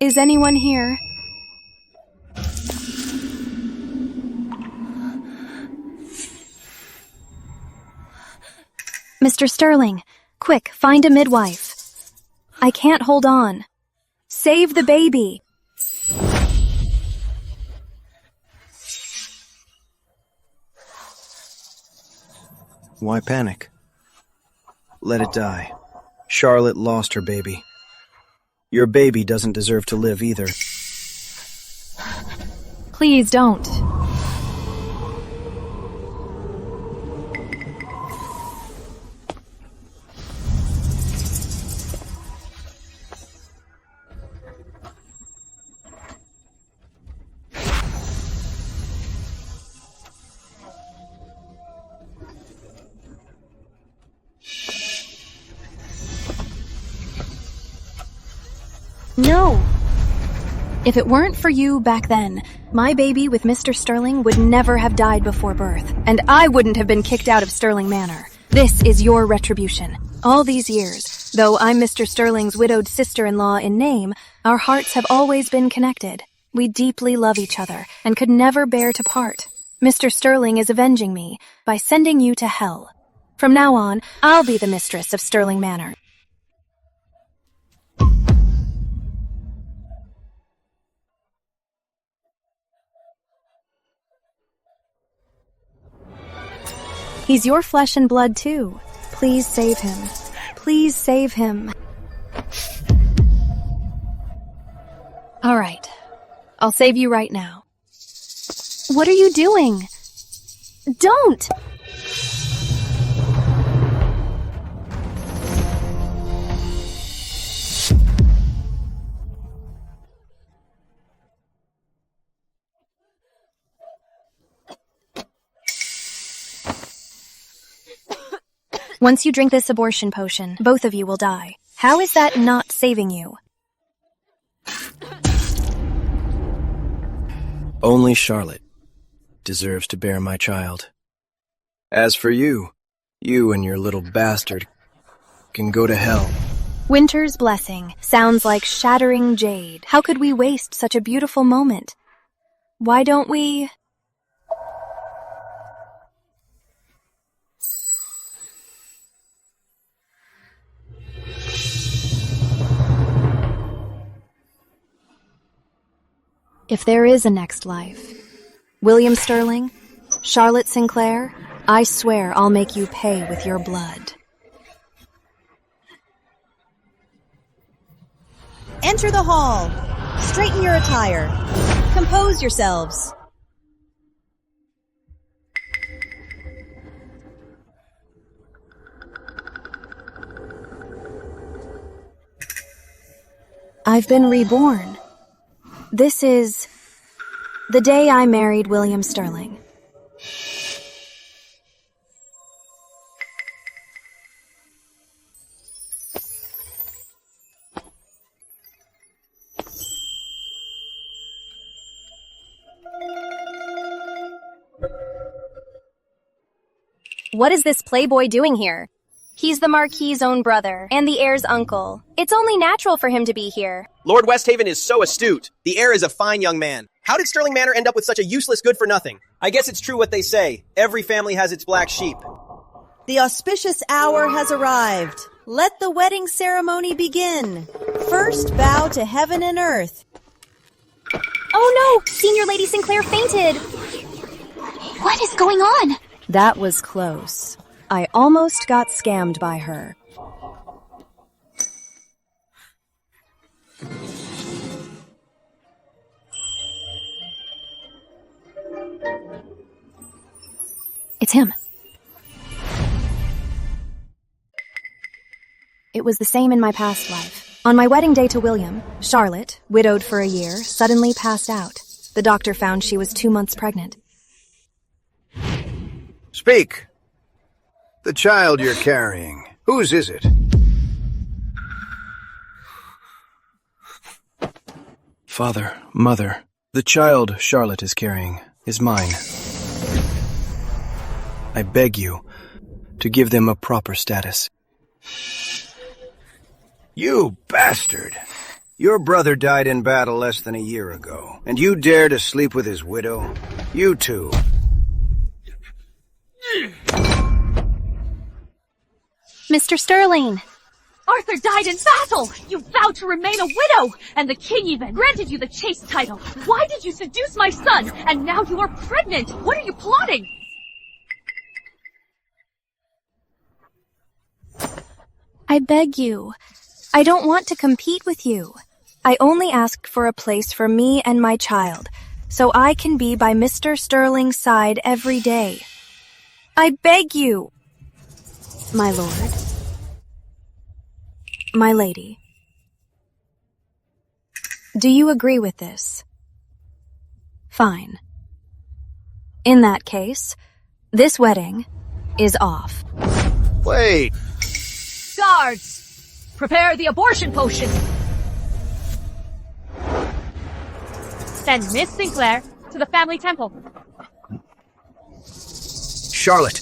Is anyone here? Mr. Sterling, quick, find a midwife. I can't hold on. Save the baby. Why panic? Let it die. Charlotte lost her baby. Your baby doesn't deserve to live either. Please don't. No! If it weren't for you back then, my baby with Mr. Sterling would never have died before birth, and I wouldn't have been kicked out of Sterling Manor. This is your retribution. All these years, though I'm Mr. Sterling's widowed sister-in-law in name, our hearts have always been connected. We deeply love each other and could never bear to part. Mr. Sterling is avenging me by sending you to hell. From now on, I'll be the mistress of Sterling Manor. He's your flesh and blood, too. Please save him. Please save him. All right. I'll save you right now. What are you doing? Don't! Once you drink this abortion potion, both of you will die. How is that not saving you? Only Charlotte deserves to bear my child. As for you, you and your little bastard can go to hell. Winter's blessing sounds like shattering jade. How could we waste such a beautiful moment? Why don't we... If there is a next life, William Sterling, Charlotte Sinclair, I swear I'll make you pay with your blood. Enter the hall. Straighten your attire. Compose yourselves. I've been reborn. This is the day I married William Sterling. What is this playboy doing here? He's the Marquis's own brother, and the heir's uncle. It's only natural for him to be here. Lord Westhaven is so astute. The heir is a fine young man. How did Sterling Manor end up with such a useless good-for-nothing? I guess it's true what they say. Every family has its black sheep. The auspicious hour has arrived. Let the wedding ceremony begin. First bow to heaven and earth. Oh no! Senior Lady Sinclair fainted! What is going on? That was close. I almost got scammed by her. It's him. It was the same in my past life. On my wedding day to William, Charlotte, widowed for a year, suddenly passed out. The doctor found she was 2 months pregnant. Speak. The child you're carrying, whose is it? Father, Mother, the child Charlotte is carrying is mine. I beg you to give them a proper status. You bastard! Your brother died in battle less than a year ago, and you dare to sleep with his widow? You too. Mr. Sterling! Arthur died in battle! You vowed to remain a widow! And the king even granted you the chaste title! Why did you seduce my son? And now you are pregnant! What are you plotting? I beg you. I don't want to compete with you. I only asked for a place for me and my child, so I can be by Mr. Sterling's side every day. I beg you. My lord. My lady. Do you agree with this? Fine. In that case, this wedding is off. Wait. Guards! Prepare the abortion potion! Send Miss Sinclair to the family temple. Charlotte!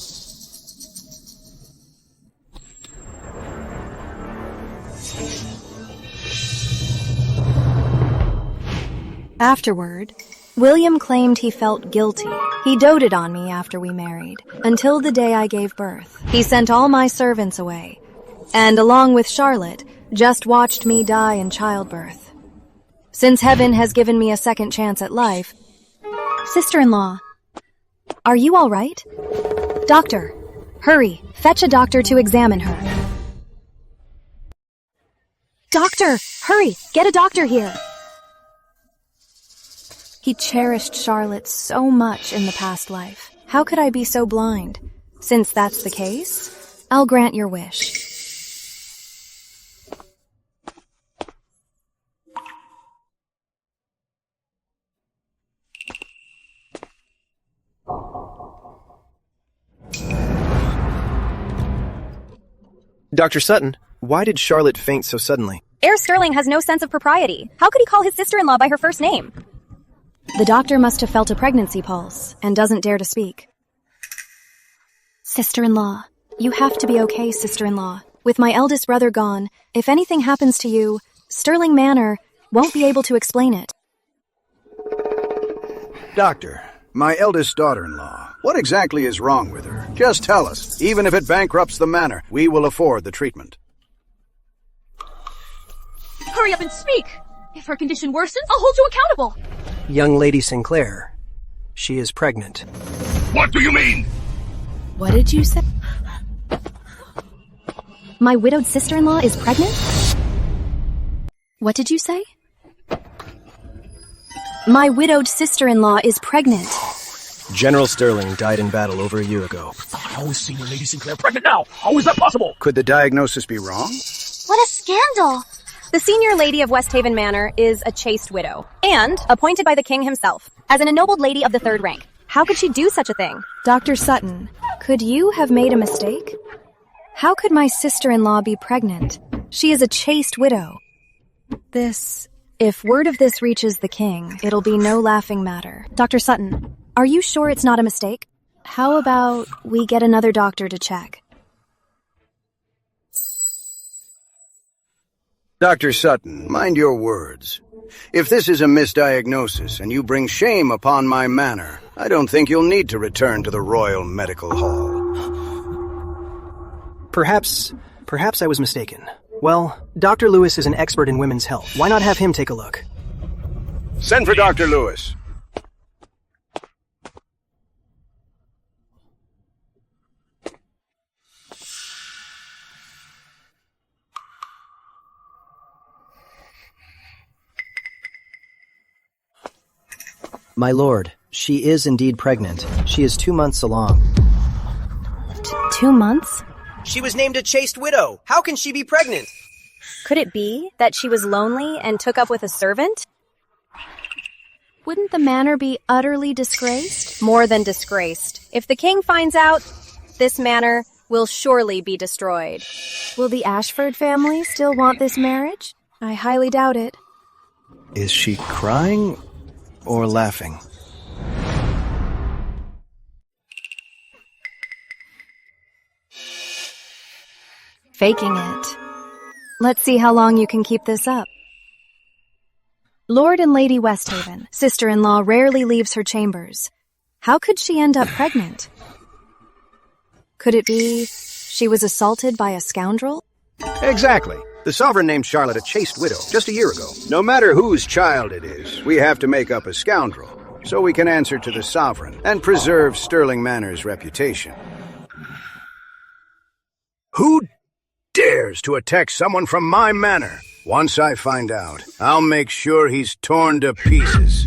Afterward, William claimed he felt guilty. He doted on me after we married, until the day I gave birth. He sent all my servants away, and along with Charlotte, just watched me die in childbirth. Since heaven has given me a second chance at life... Sister-in-law, are you all right? Doctor, hurry, fetch a doctor to examine her. Doctor, hurry, get a doctor here. He cherished Charlotte so much in the past life. How could I be so blind? Since that's the case, I'll grant your wish. Dr. Sutton, why did Charlotte faint so suddenly? Heir Sterling has no sense of propriety. How could he call his sister-in-law by her first name? The doctor must have felt a pregnancy pulse and doesn't dare to speak. Sister-in-law, you have to be okay, sister-in-law. With my eldest brother gone, if anything happens to you, Sterling Manor won't be able to explain it. Doctor, my eldest daughter-in-law, what exactly is wrong with her? Just tell us. Even if it bankrupts the manor, we will afford the treatment. Hurry up and speak! If her condition worsens, I'll hold you accountable! Young Lady Sinclair. She is pregnant. What do you mean? What did you say? My widowed sister-in-law is pregnant? What did you say? My widowed sister-in-law is pregnant. General Sterling died in battle over a year ago. I always seen your Lady Sinclair pregnant now. How is that possible? Could the diagnosis be wrong? What a scandal! The senior lady of Westhaven Manor is a chaste widow, and appointed by the king himself, as an ennobled lady of the third rank. How could she do such a thing? Dr. Sutton, could you have made a mistake? How could my sister-in-law be pregnant? She is a chaste widow. If word of this reaches the king, it'll be no laughing matter. Dr. Sutton, are you sure it's not a mistake? How about we get another doctor to check? Dr. Sutton, mind your words. If this is a misdiagnosis and you bring shame upon my manor, I don't think you'll need to return to the Royal Medical Hall. Perhaps I was mistaken. Well, Dr. Lewis is an expert in women's health. Why not have him take a look? Send for Dr. Lewis. My lord, she is indeed pregnant. She is 2 months along. 2 months? She was named a chaste widow. How can she be pregnant? Could it be that she was lonely and took up with a servant? Wouldn't the manor be utterly disgraced? More than disgraced. If the king finds out, this manor will surely be destroyed. Will the Ashford family still want this marriage? I highly doubt it. Is she crying or laughing? Faking it. Let's see how long you can keep this up. Lord and Lady Westhaven, sister-in-law, rarely leaves her chambers. How could she end up pregnant? Could it be she was assaulted by a scoundrel? Exactly. The sovereign named Charlotte a chaste widow just a year ago. No matter whose child it is, we have to make up a scoundrel, so we can answer to the sovereign and preserve Stirling Manor's reputation. Who dares to attack someone from my manor? Once I find out, I'll make sure he's torn to pieces.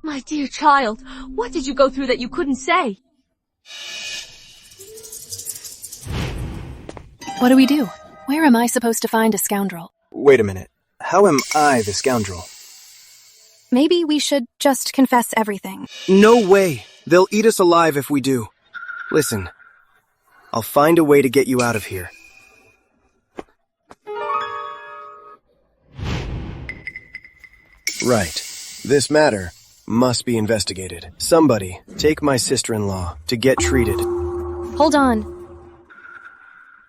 My dear child, what did you go through that you couldn't say? What do we do? Where am I supposed to find a scoundrel? Wait a minute. How am I the scoundrel? Maybe we should just confess everything. No way. They'll eat us alive if we do. Listen, I'll find a way to get you out of here. Right. This matter must be investigated. Somebody, take my sister-in-law to get treated. Hold on.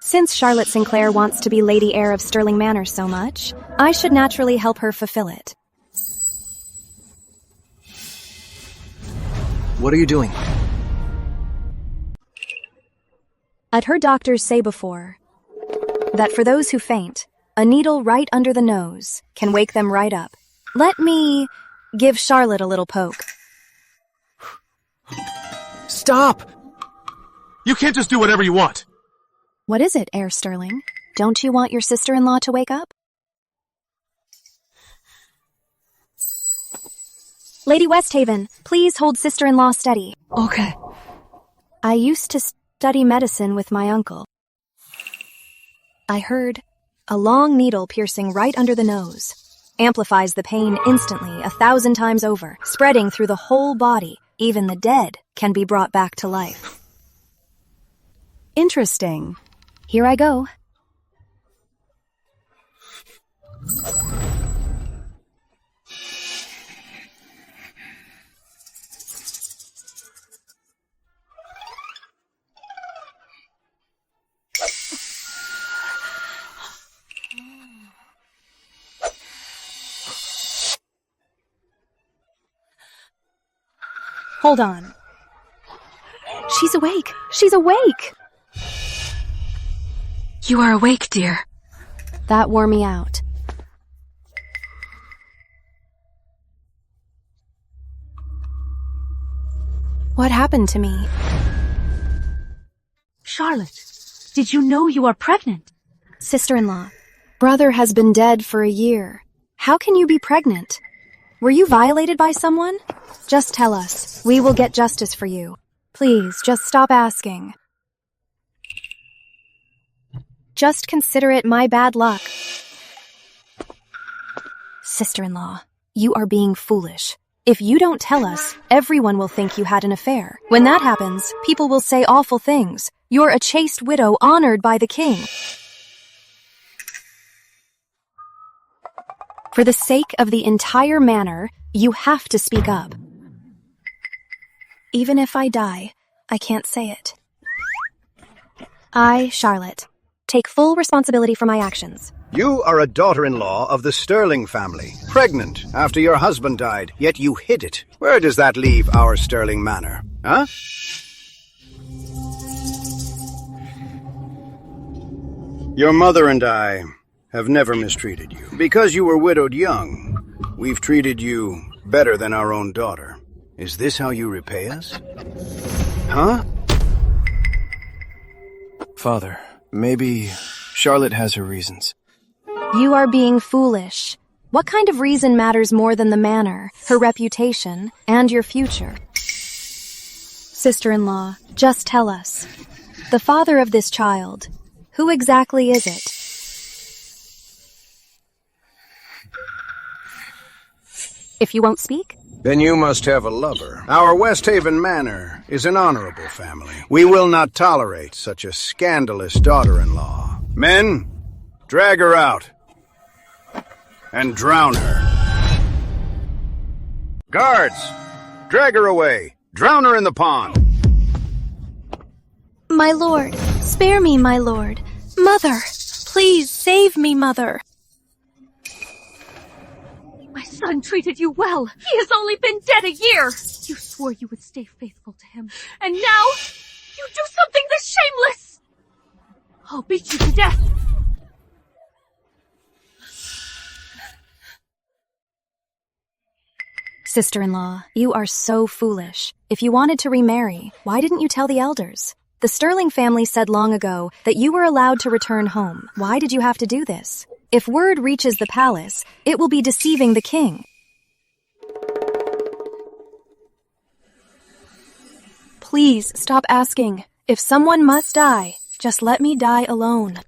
Since Charlotte Sinclair wants to be Lady Heir of Stirling Manor so much, I should naturally help her fulfill it. What are you doing? I'd heard doctors say before that for those who faint, a needle right under the nose can wake them right up. Let me give Charlotte a little poke. Stop! You can't just do whatever you want. What is it, Heir Stirling? Don't you want your sister-in-law to wake up? Lady Westhaven, please hold sister-in-law steady. Okay. I used to study medicine with my uncle. I heard a long needle piercing right under the nose amplifies the pain instantly 1,000 times over, spreading through the whole body. Even the dead can be brought back to life. Interesting. Here I go. Hold on. She's awake. She's awake. You are awake, dear. That wore me out. What happened to me? Charlotte, did you know you are pregnant? Sister-in-law, brother has been dead for a year. How can you be pregnant? Were you violated by someone? Just tell us. We will get justice for you. Please, just stop asking. Just consider it my bad luck. Sister-in-law, you are being foolish. If you don't tell us, everyone will think you had an affair. When that happens, people will say awful things. You're a chaste widow honored by the king. For the sake of the entire manor, you have to speak up. Even if I die, I can't say it. I, Charlotte, take full responsibility for my actions. You are a daughter-in-law of the Stirling family, pregnant after your husband died, yet you hid it. Where does that leave our Stirling Manor, huh? Your mother and I have never mistreated you. Because you were widowed young, we've treated you better than our own daughter. Is this how you repay us? Huh? Father, maybe Charlotte has her reasons. You are being foolish. What kind of reason matters more than the manor, her reputation, and your future? Sister-in-law, just tell us. The father of this child, who exactly is it? If you won't speak? Then you must have a lover. Our Westhaven Manor is an honorable family. We will not tolerate such a scandalous daughter-in-law. Men, drag her out and drown her. Guards, drag her away. Drown her in the pond. My lord, spare me, my lord. Mother, please save me, mother. My son treated you well. He has only been dead a year. You swore you would stay faithful to him. And now, you do something this shameless. I'll beat you to death. Sister-in-law, you are so foolish. If you wanted to remarry, why didn't you tell the elders? The Sterling family said long ago that you were allowed to return home. Why did you have to do this? If word reaches the palace, it will be deceiving the king. Please stop asking. If someone must die, just let me die alone.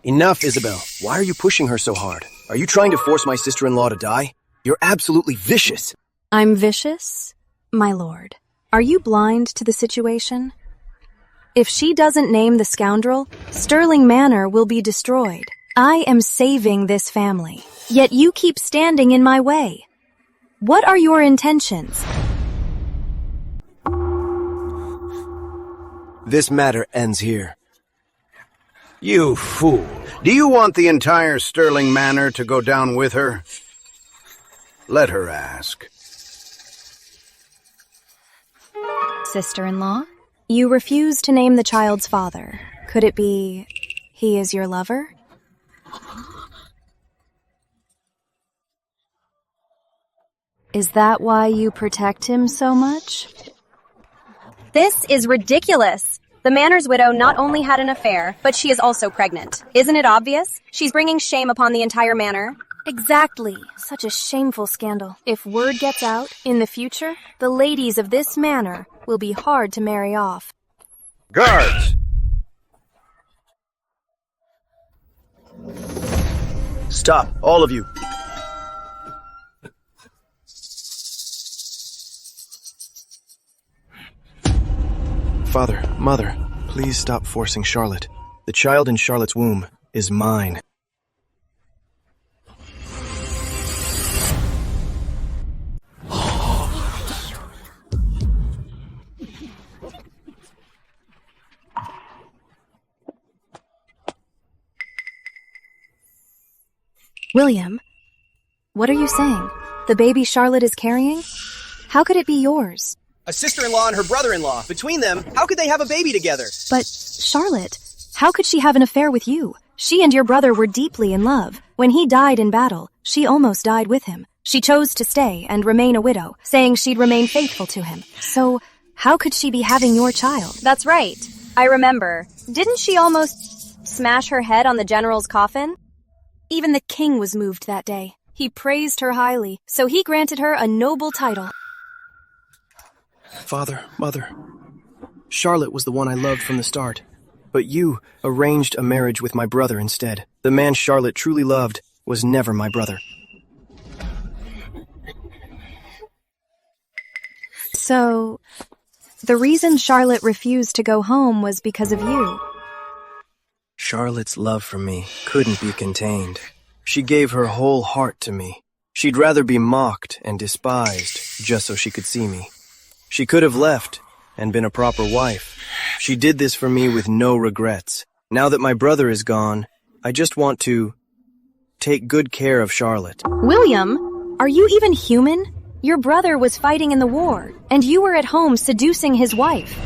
Enough, Isabel. Why are you pushing her so hard? Are you trying to force my sister-in-law to die? You're absolutely vicious. I'm vicious, my lord. Are you blind to the situation? If she doesn't name the scoundrel, Sterling Manor will be destroyed. I am saving this family, yet you keep standing in my way. What are your intentions? This matter ends here. You fool. Do you want the entire Sterling Manor to go down with her? Let her ask. Sister-in-law, you refuse to name the child's father. Could it be he is your lover? Is that why you protect him so much? This is ridiculous. The manor's widow not only had an affair, but she is also pregnant. Isn't it obvious? She's bringing shame upon the entire manor. Exactly. Such a shameful scandal. If word gets out, in the future, the ladies of this manor will be hard to marry off. Guards! Stop, all of you. Father, Mother, please stop forcing Charlotte. The child in Charlotte's womb is mine. William, what are you saying? The baby Charlotte is carrying? How could it be yours? A sister-in-law and her brother-in-law. Between them, how could they have a baby together? But, Charlotte, how could she have an affair with you? She and your brother were deeply in love. When he died in battle, she almost died with him. She chose to stay and remain a widow, saying she'd remain faithful to him. So, how could she be having your child? That's right. I remember. Didn't she almost smash her head on the general's coffin? Even the king was moved that day. He praised her highly, so he granted her a noble title. Father, Mother, Charlotte was the one I loved from the start, but you arranged a marriage with my brother instead. The man Charlotte truly loved was never my brother. So, the reason Charlotte refused to go home was because of you. Charlotte's love for me couldn't be contained. She gave her whole heart to me. She'd rather be mocked and despised just so she could see me. She could have left and been a proper wife. She did this for me with no regrets. Now that my brother is gone, I just want to take good care of Charlotte. William, are you even human? Your brother was fighting in the war, and you were at home seducing his wife.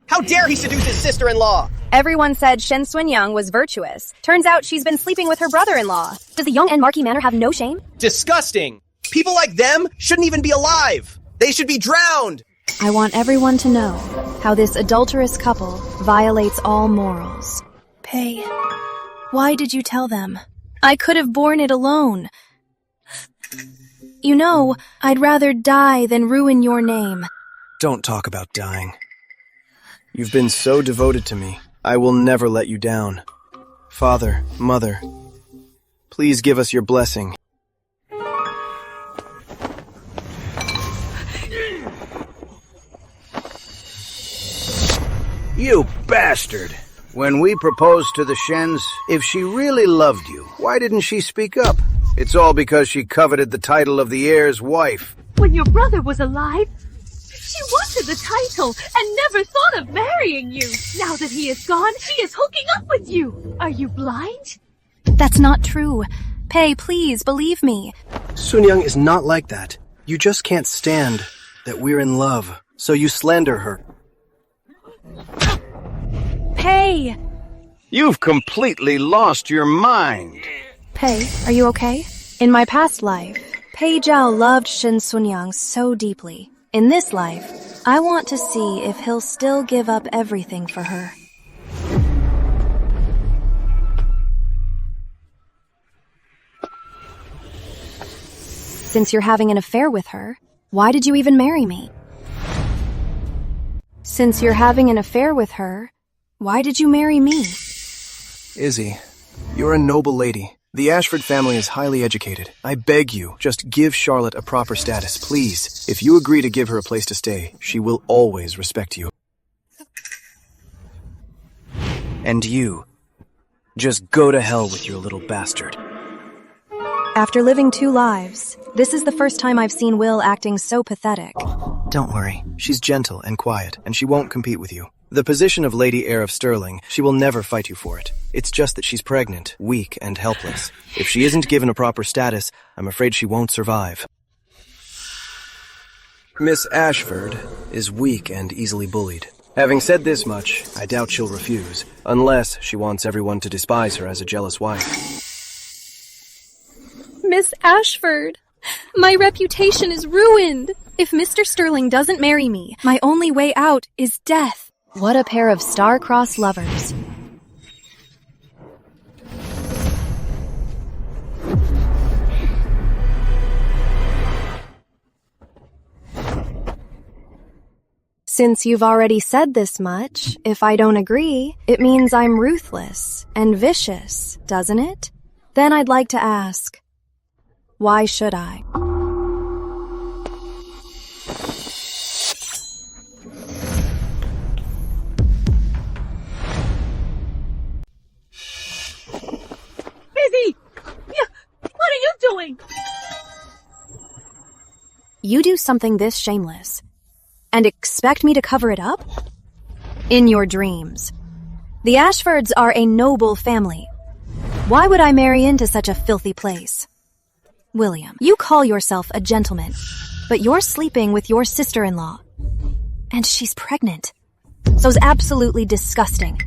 How dare he seduce his sister-in-law? Everyone said Shen Sun-young was virtuous. Turns out she's been sleeping with her brother-in-law. Does the Young and Marquis Manor have no shame? Disgusting! People like them shouldn't even be alive! They should be drowned! I want everyone to know how this adulterous couple violates all morals. Pei, why did you tell them? I could have borne it alone. You know, I'd rather die than ruin your name. Don't talk about dying. You've been so devoted to me. I will never let you down. Father, Mother, please give us your blessing. You bastard! When we proposed to the Shens, if she really loved you, why didn't she speak up? It's all because she coveted the title of the heir's wife. When your brother was alive, she wanted the title and never thought of marrying you. Now that he is gone, she is hooking up with you. Are you blind? That's not true. Pei, please, believe me. Sun-young is not like that. You just can't stand that we're in love, so you slander her. Pei! You've completely lost your mind. Pei, are you okay? In my past life, Pei Zhao loved Shin Sun-young so deeply. In this life, I want to see if he'll still give up everything for her. Since you're having an affair with her, why did you even marry me? Since you're having an affair with her, why did you marry me? Izzy, you're a noble lady. The Ashford family is highly educated. I beg you, just give Charlotte a proper status, please. If you agree to give her a place to stay, she will always respect you. And you, just go to hell with your little bastard. After living 2 lives, this is the first time I've seen Will acting so pathetic. Don't worry, she's gentle and quiet, and she won't compete with you. The position of Lady Heir of Stirling, she will never fight you for it. It's just that she's pregnant, weak, and helpless. If she isn't given a proper status, I'm afraid she won't survive. Miss Ashford is weak and easily bullied. Having said this much, I doubt she'll refuse, unless she wants everyone to despise her as a jealous wife. Miss Ashford, my reputation is ruined. If Mr. Stirling doesn't marry me, my only way out is death. What a pair of star-crossed lovers. Since you've already said this much, if I don't agree, it means I'm ruthless and vicious, doesn't it? Then I'd like to ask, why should I? Izzy! What are you doing? You do something this shameless and expect me to cover it up? In your dreams. The Ashfords are a noble family. Why would I marry into such a filthy place? William, you call yourself a gentleman, but you're sleeping with your sister-in-law. And she's pregnant. So's absolutely disgusting.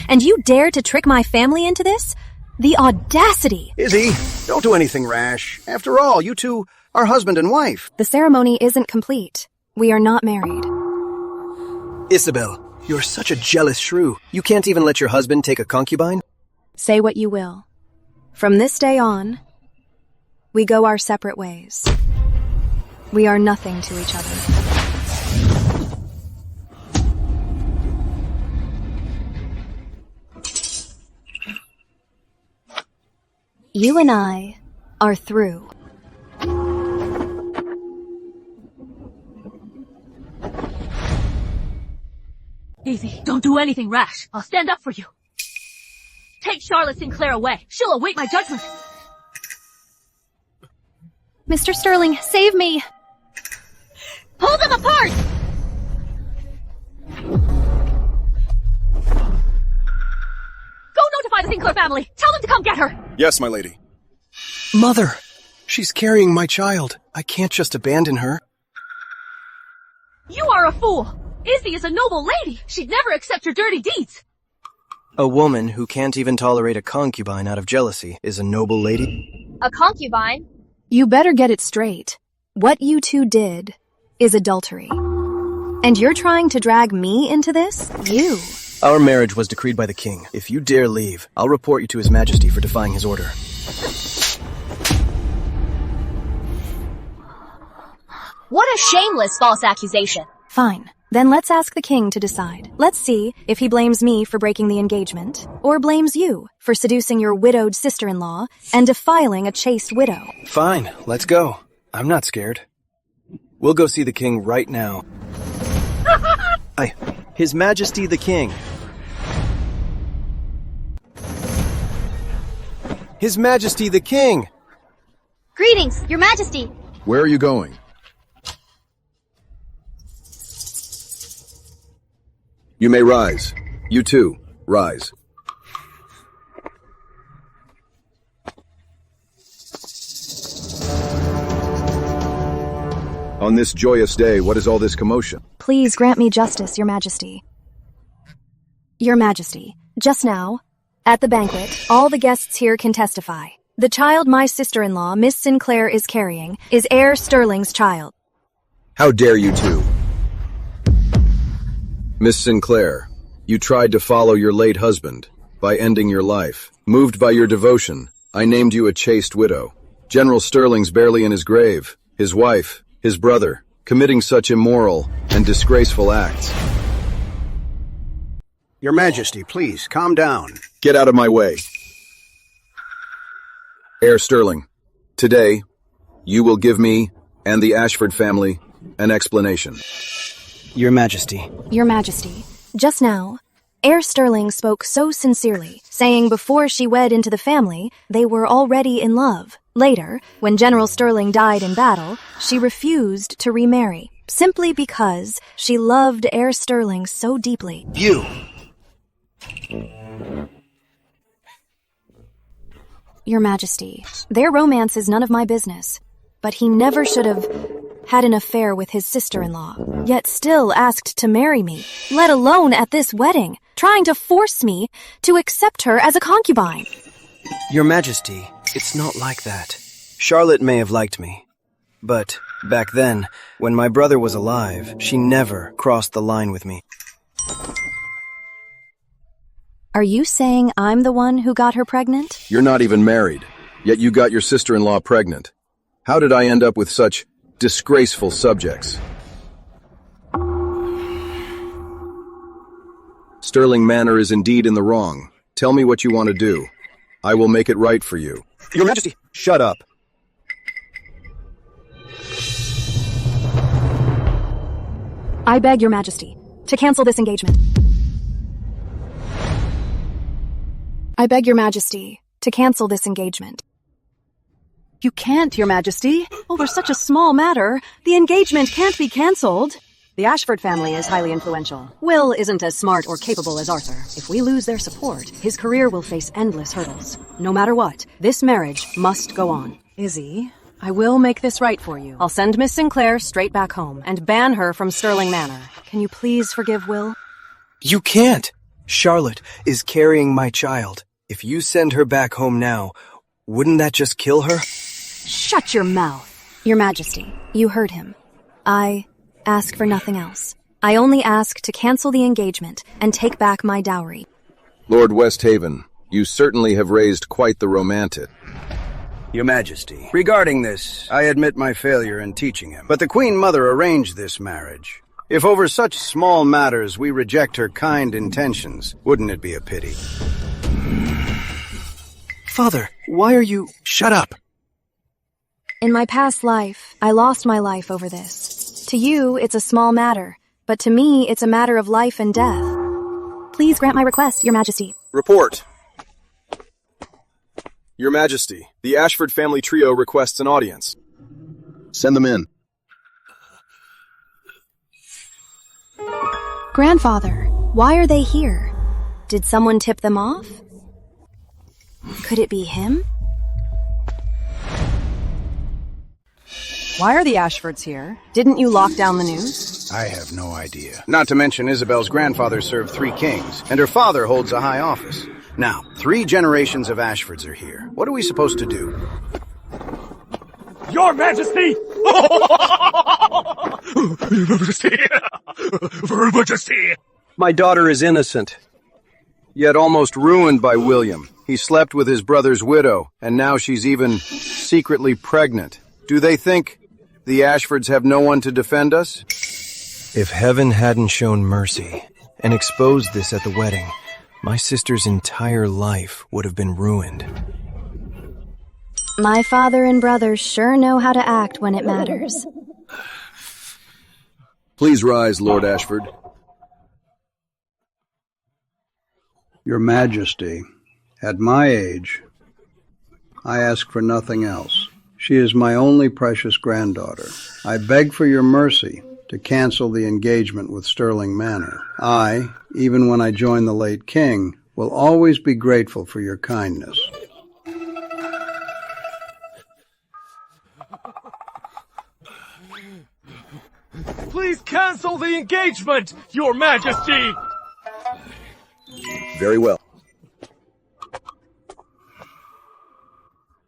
And you dare to trick my family into this? The audacity! Izzy, don't do anything rash. After all, you two are husband and wife. The ceremony isn't complete. We are not married. Isabel, you're such a jealous shrew. You can't even let your husband take a concubine? Say what you will. From this day on, we go our separate ways. We are nothing to each other. You and I are through. Izzy, don't do anything rash. I'll stand up for you. Take Charlotte Sinclair away. She'll await my judgment. Mr. Stirling, save me! Pull them apart! Go notify the Sinclair family. Tell them to come get her. Yes, my lady. Mother! She's carrying my child. I can't just abandon her. You are a fool. Izzy is a noble lady. She'd never accept your dirty deeds. A woman who can't even tolerate a concubine out of jealousy is a noble lady? A concubine? You better get it straight. What you two did is adultery. And you're trying to drag me into this? You. Our marriage was decreed by the king. If you dare leave, I'll report you to His Majesty for defying his order. What a shameless false accusation. Fine. Then let's ask the king to decide. Let's see if he blames me for breaking the engagement, or blames you for seducing your widowed sister-in-law and defiling a chaste widow. Fine, let's go. I'm not scared. We'll go see the king right now. His Majesty the King. His Majesty the King! Greetings, Your Majesty. Where are you going? You may rise. You too, rise. On this joyous day, what is all this commotion? Please grant me justice, Your Majesty. Your Majesty, just now, at the banquet, all the guests here can testify. The child my sister-in-law, Miss Sinclair, is carrying is heir Sterling's child. How dare you two? Miss Sinclair, you tried to follow your late husband by ending your life. Moved by your devotion, I named you a chaste widow. General Sterling's barely in his grave. His wife, his brother, committing such immoral and disgraceful acts. Your Majesty, please, calm down. Get out of my way. Heir Sterling, today, you will give me and the Ashford family an explanation. Your Majesty. Your Majesty, just now, heir Sterling spoke so sincerely, saying before she wed into the family, they were already in love. Later, when General Sterling died in battle, she refused to remarry, simply because she loved heir Sterling so deeply. You! Your Majesty, their romance is none of my business, but he never should have had an affair with his sister-in-law, yet still asked to marry me, let alone at this wedding, trying to force me to accept her as a concubine. Your Majesty, it's not like that. Charlotte may have liked me, but back then, when my brother was alive, she never crossed the line with me. Are you saying I'm the one who got her pregnant? You're not even married, yet you got your sister-in-law pregnant. How did I end up with such disgraceful subjects? Sterling Manor is indeed in the wrong. Tell me what you want to do. I will make it right for you. Your Majesty, shut up. I beg Your Majesty to cancel this engagement. I beg Your Majesty to cancel this engagement. You can't, Your Majesty. Over such a small matter, the engagement can't be cancelled. The Ashford family is highly influential. Will isn't as smart or capable as Arthur. If we lose their support, his career will face endless hurdles. No matter what, this marriage must go on. Izzy, I will make this right for you. I'll send Miss Sinclair straight back home and ban her from Sterling Manor. Can you please forgive Will? You can't! Charlotte is carrying my child. If you send her back home now, wouldn't that just kill her? Shut your mouth. Your Majesty, you heard him. I ask for nothing else. I only ask to cancel the engagement and take back my dowry. Lord Westhaven, you certainly have raised quite the romantic. Your Majesty, regarding this, I admit my failure in teaching him. But the Queen Mother arranged this marriage. If over such small matters we reject her kind intentions, wouldn't it be a pity? Father, why are you— Shut up! In my past life, I lost my life over this. To you, it's a small matter, but to me, it's a matter of life and death. Please grant my request, Your Majesty. Report. Your Majesty, the Ashford family trio requests an audience. Send them in. Grandfather, why are they here? Did someone tip them off? Could it be him? Why are the Ashfords here? Didn't you lock down the news? I have no idea. Not to mention Isabel's grandfather served 3 kings, and her father holds a high office. Now, 3 generations of Ashfords are here. What are we supposed to do? Your Majesty! Your Majesty! Your Majesty! My daughter is innocent, yet almost ruined by William. He slept with his brother's widow, and now she's even secretly pregnant. Do they think the Ashfords have no one to defend us? If heaven hadn't shown mercy and exposed this at the wedding, my sister's entire life would have been ruined. My father and brothers sure know how to act when it matters. Please rise, Lord Ashford. Your Majesty, at my age, I ask for nothing else. She is my only precious granddaughter. I beg for your mercy to cancel the engagement with Sterling Manor. I, even when I join the late king, will always be grateful for your kindness. Please cancel the engagement, Your Majesty! Very well.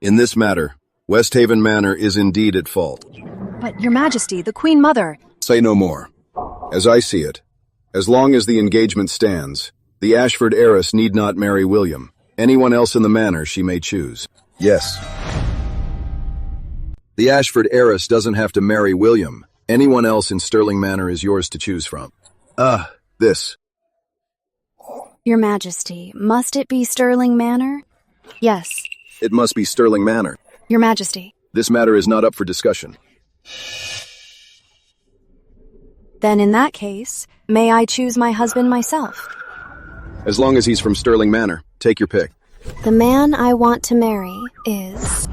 In this matter, Westhaven Manor is indeed at fault. But, Your Majesty, the Queen Mother... Say no more. As I see it, as long as the engagement stands, the Ashford heiress need not marry William. Anyone else in the manor she may choose. Yes. The Ashford heiress doesn't have to marry William. Anyone else in Sterling Manor is yours to choose from. This. Your Majesty, must it be Sterling Manor? Yes. It must be Sterling Manor. Your Majesty. This matter is not up for discussion. Then in that case, may I choose my husband myself? As long as he's from Sterling Manor, take your pick. The man I want to marry is...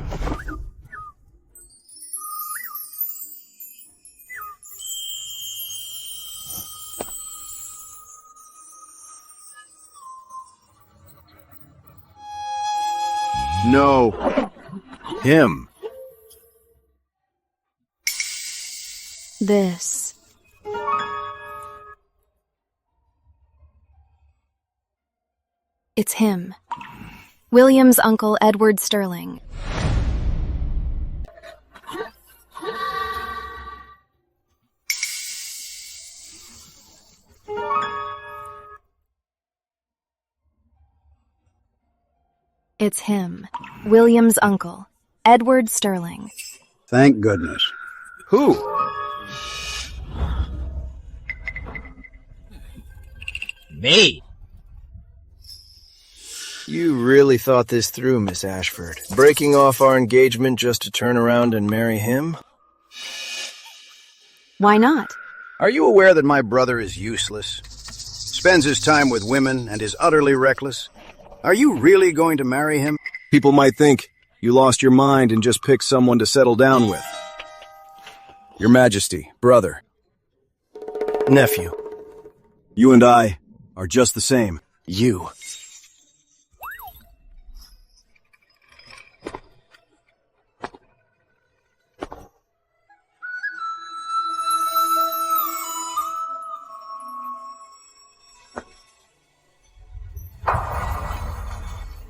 No. Him. This. It's him. William's uncle, Edward Sterling. It's him. William's uncle, Edward Sterling. Thank goodness. Who? Me. You really thought this through, Miss Ashford. Breaking off our engagement just to turn around and marry him? Why not? Are you aware that my brother is useless? Spends his time with women and is utterly reckless? Are you really going to marry him? People might think you lost your mind and just picked someone to settle down with. Your Majesty, brother. Nephew. You and I are just the same. You.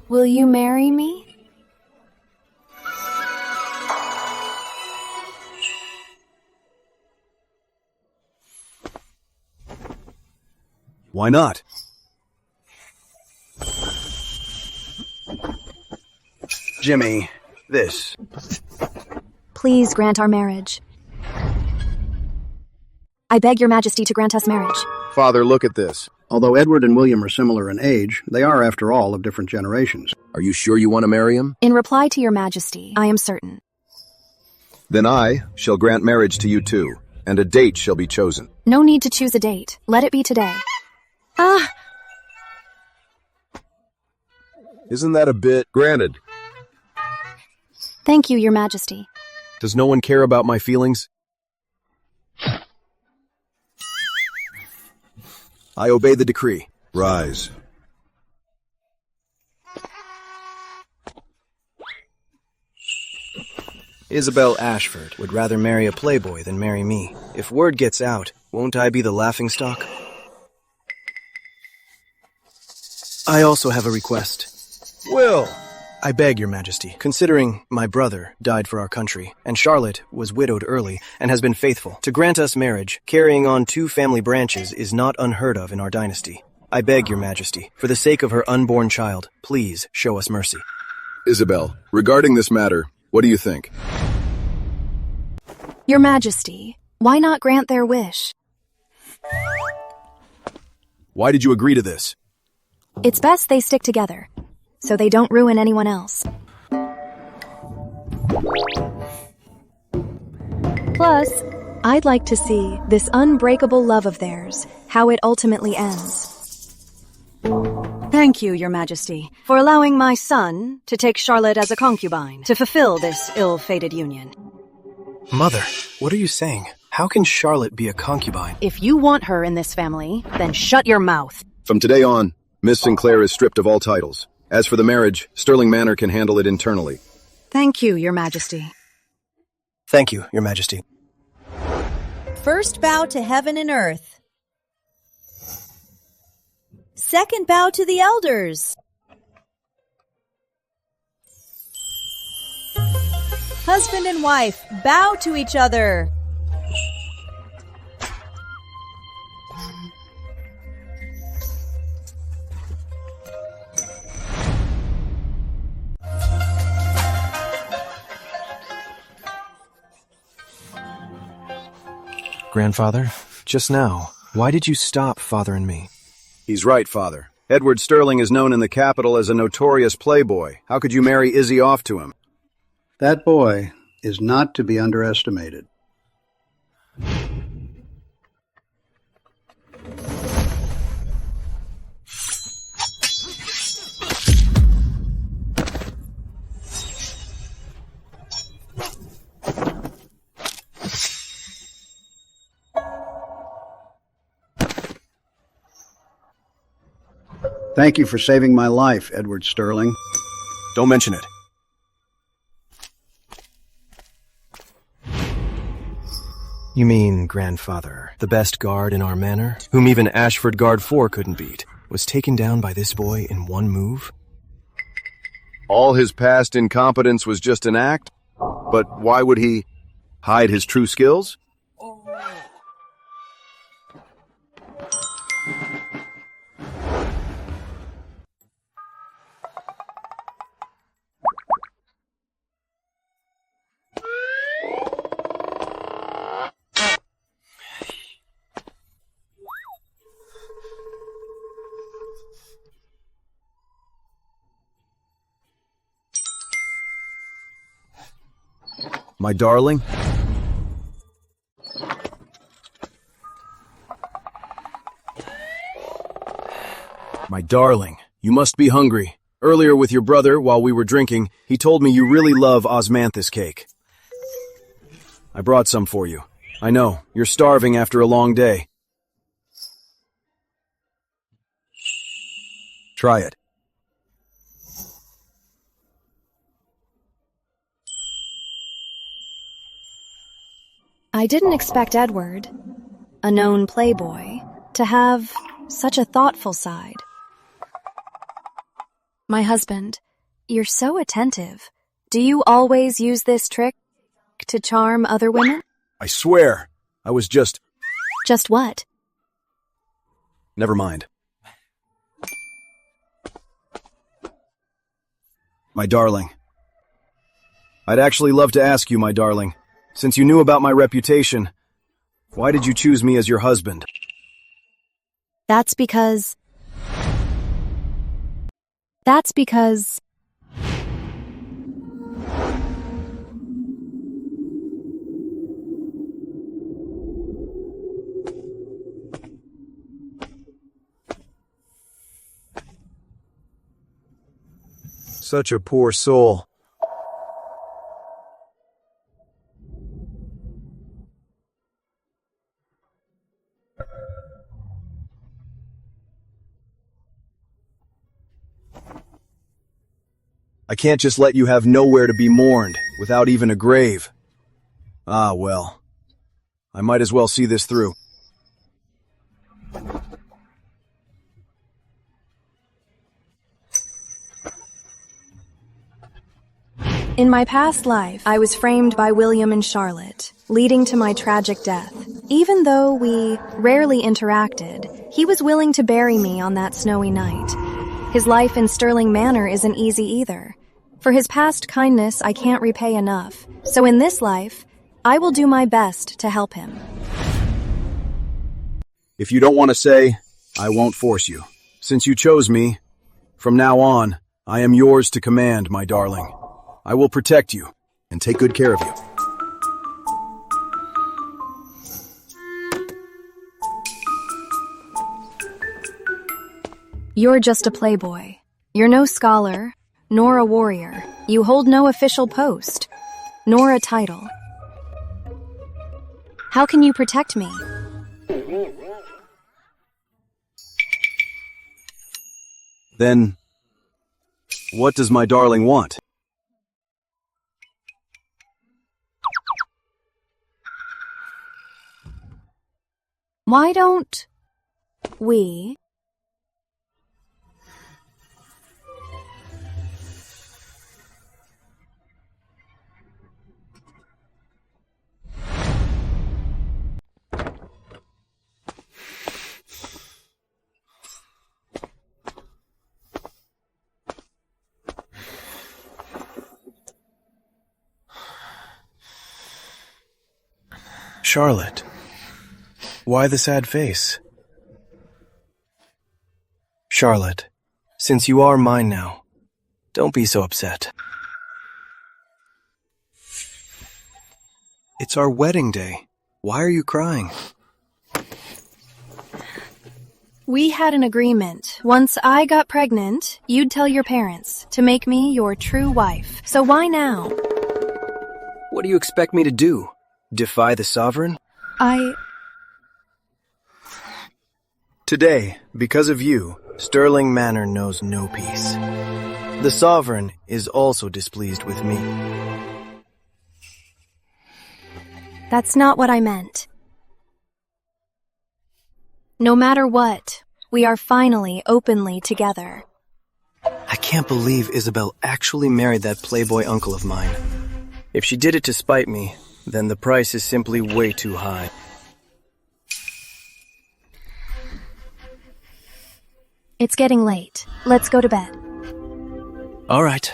Will you marry me? Why not? Jimmy, this. Please grant our marriage. I beg your Majesty to grant us marriage. Father, look at this. Although Edward and William are similar in age, they are, after all, of different generations. Are you sure you want to marry him? In reply to your Majesty, I am certain. Then I shall grant marriage to you too, and a date shall be chosen. No need to choose a date. Let it be today. Isn't that a bit granted? Thank you, your Majesty. Does no one care about my feelings? I obey the decree. Rise. Isabel Ashford would rather marry a playboy than marry me. If word gets out, won't I be the laughingstock? I also have a request. Will! I beg your Majesty, considering my brother died for our country, and Charlotte was widowed early and has been faithful, to grant us marriage, carrying on 2 family branches is not unheard of in our dynasty. I beg your Majesty, for the sake of her unborn child, please show us mercy. Isabel, regarding this matter, what do you think? Your Majesty, why not grant their wish? Why did you agree to this? It's best they stick together, so they don't ruin anyone else. Plus, I'd like to see this unbreakable love of theirs, how it ultimately ends. Thank you, Your Majesty, for allowing my son to take Charlotte as a concubine to fulfill this ill-fated union. Mother, what are you saying? How can Charlotte be a concubine? If you want her in this family, then shut your mouth. From today on, Miss Sinclair is stripped of all titles. As for the marriage, Sterling Manor can handle it internally. Thank you, Your Majesty. Thank you, Your Majesty. First bow to heaven and earth. Second bow to the elders. Husband and wife, bow to each other. Grandfather, just now, why did you stop Father and me? He's right, Father. Edward Sterling is known in the capital as a notorious playboy. How could you marry Izzy off to him? That boy is not to be underestimated. Thank you for saving my life, Edward Sterling. Don't mention it. You mean, Grandfather, the best guard in our manor, whom even Ashford Guard 4 couldn't beat, was taken down by this boy in one move? All his past incompetence was just an act? But why would he hide his true skills? My darling? My darling, you must be hungry. Earlier with your brother, while we were drinking, he told me you really love osmanthus cake. I brought some for you. I know, you're starving after a long day. Try it. I didn't expect Edward, a known playboy, to have such a thoughtful side. My husband, you're so attentive. Do you always use this trick to charm other women? I swear, I was just... Just what? Never mind. My darling. I'd actually love to ask you, my darling, since you knew about my reputation, why did you choose me as your husband? That's because... Such a poor soul. I can't just let you have nowhere to be mourned, without even a grave. Ah, well. I might as well see this through. In my past life, I was framed by William and Charlotte, leading to my tragic death. Even though we rarely interacted, he was willing to bury me on that snowy night. His life in Sterling Manor isn't easy either. For his past kindness, I can't repay enough. So in this life, I will do my best to help him. If you don't want to say, I won't force you. Since you chose me, from now on, I am yours to command, my darling. I will protect you and take good care of you. You're just a playboy. You're no scholar, nor a warrior. You hold no official post, nor a title. How can you protect me? Then, what does my darling want? Why don't we... Charlotte, why the sad face? Charlotte, since you are mine now, don't be so upset. It's our wedding day. Why are you crying? We had an agreement. Once I got pregnant, you'd tell your parents to make me your true wife. So why now? What do you expect me to do? Defy the sovereign? Today, because of you, Sterling Manor knows no peace. The sovereign is also displeased with me. That's not what I meant. No matter what, we are finally openly together. I can't believe Isabel actually married that playboy uncle of mine. If she did it to spite me, then the price is simply way too high. It's getting late. Let's go to bed. All right.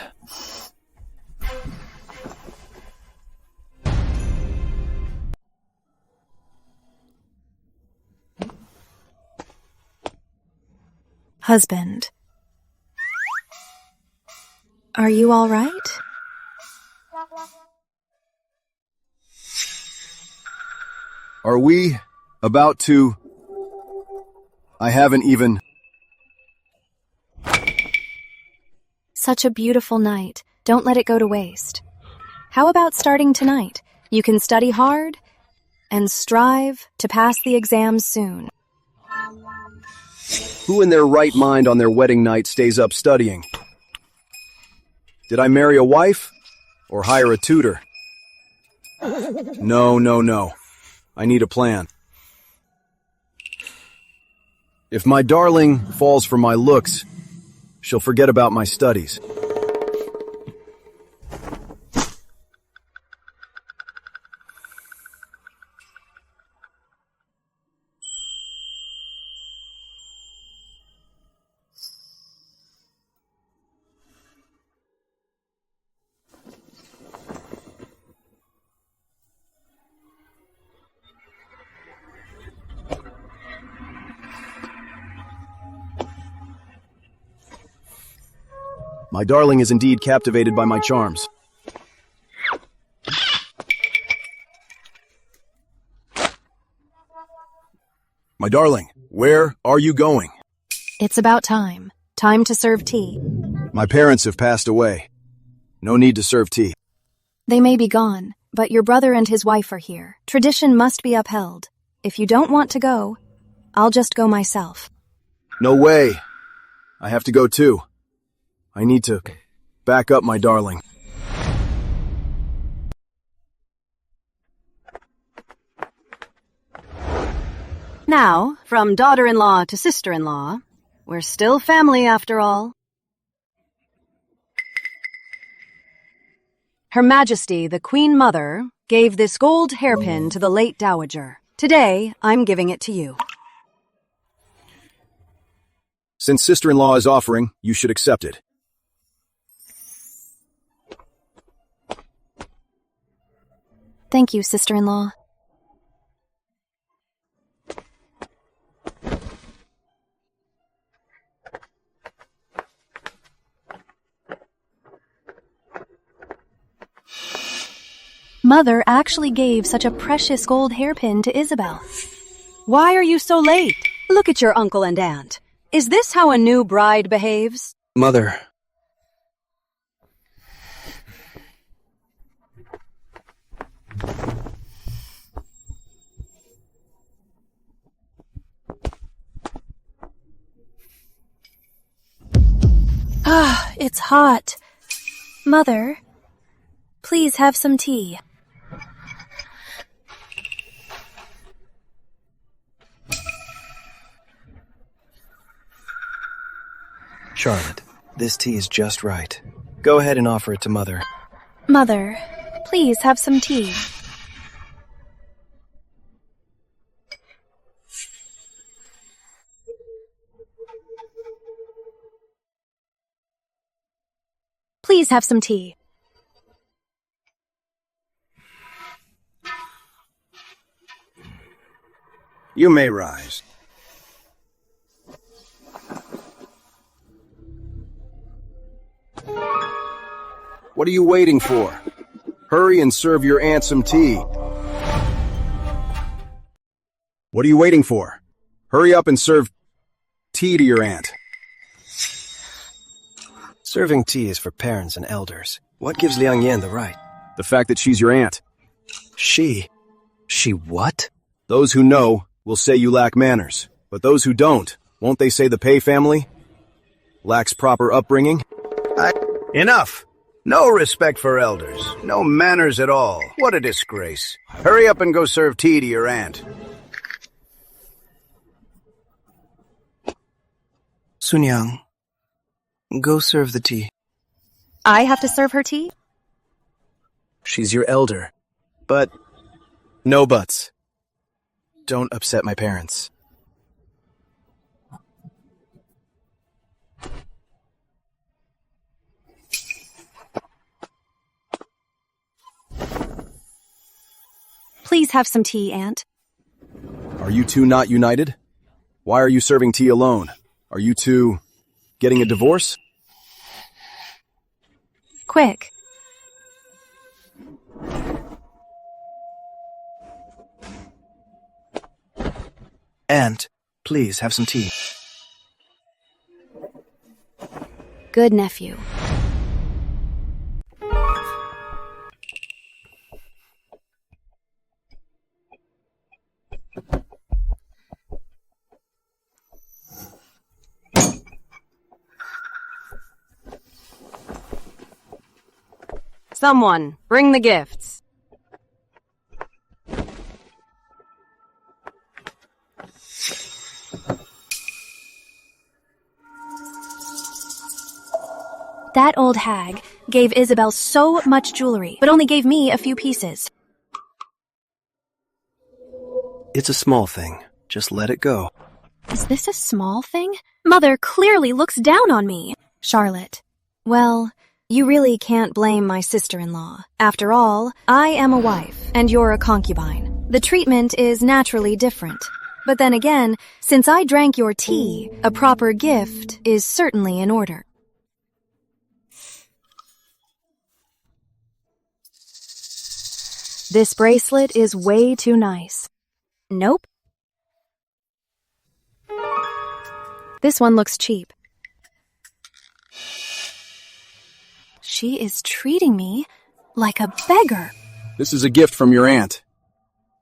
Husband. Are you all right? Are we about to... I haven't even... Such a beautiful night. Don't let it go to waste. How about starting tonight? You can study hard and strive to pass the exams soon. Who in their right mind on their wedding night stays up studying? Did I marry a wife or hire a tutor? No. I need a plan. If my darling falls for my looks, she'll forget about my studies. My darling is indeed captivated by my charms. My darling, where are you going? It's about time. Time to serve tea. My parents have passed away. No need to serve tea. They may be gone, but your brother and his wife are here. Tradition must be upheld. If you don't want to go, I'll just go myself. No way. I have to go too. I need to back up my darling. Now, from daughter-in-law to sister-in-law, we're still family after all. Her Majesty, the Queen Mother, gave this gold hairpin to the late Dowager. Today, I'm giving it to you. Since sister-in-law is offering, you should accept it. Thank you, sister-in-law. Mother actually gave such a precious gold hairpin to Isabel. Why are you so late? Look at your uncle and aunt. Is this how a new bride behaves? Mother. It's hot. Mother, please have some tea. Charlotte, this tea is just right. Go ahead and offer it to Mother. Mother, please have some tea. Please have some tea. You may rise. What are you waiting for? Hurry and serve your aunt some tea. What are you waiting for? Hurry up and serve tea to your aunt. Serving tea is for parents and elders. What gives Liang Yan the right? The fact that she's your aunt. She what? Those who know will say you lack manners. But those who don't, won't they say the Pei family lacks proper upbringing? Enough! No respect for elders. No manners at all. What a disgrace. Hurry up and go serve tea to your aunt. Sunyang, go serve the tea. I have to serve her tea? She's your elder. But no buts. Don't upset my parents. Please have some tea, Aunt. Are you two not united? Why are you serving tea alone? Are you two getting a divorce? Quick. Aunt, please have some tea. Good nephew. Someone, bring the gifts. That old hag gave Isabel so much jewelry, but only gave me a few pieces. It's a small thing. Just let it go. Is this a small thing? Mother clearly looks down on me. Charlotte. Well, you really can't blame my sister-in-law. After all, I am a wife, and you're a concubine. The treatment is naturally different. But then again, since I drank your tea, a proper gift is certainly in order. This bracelet is way too nice. Nope. This one looks cheap. She is treating me like a beggar. This is a gift from your aunt.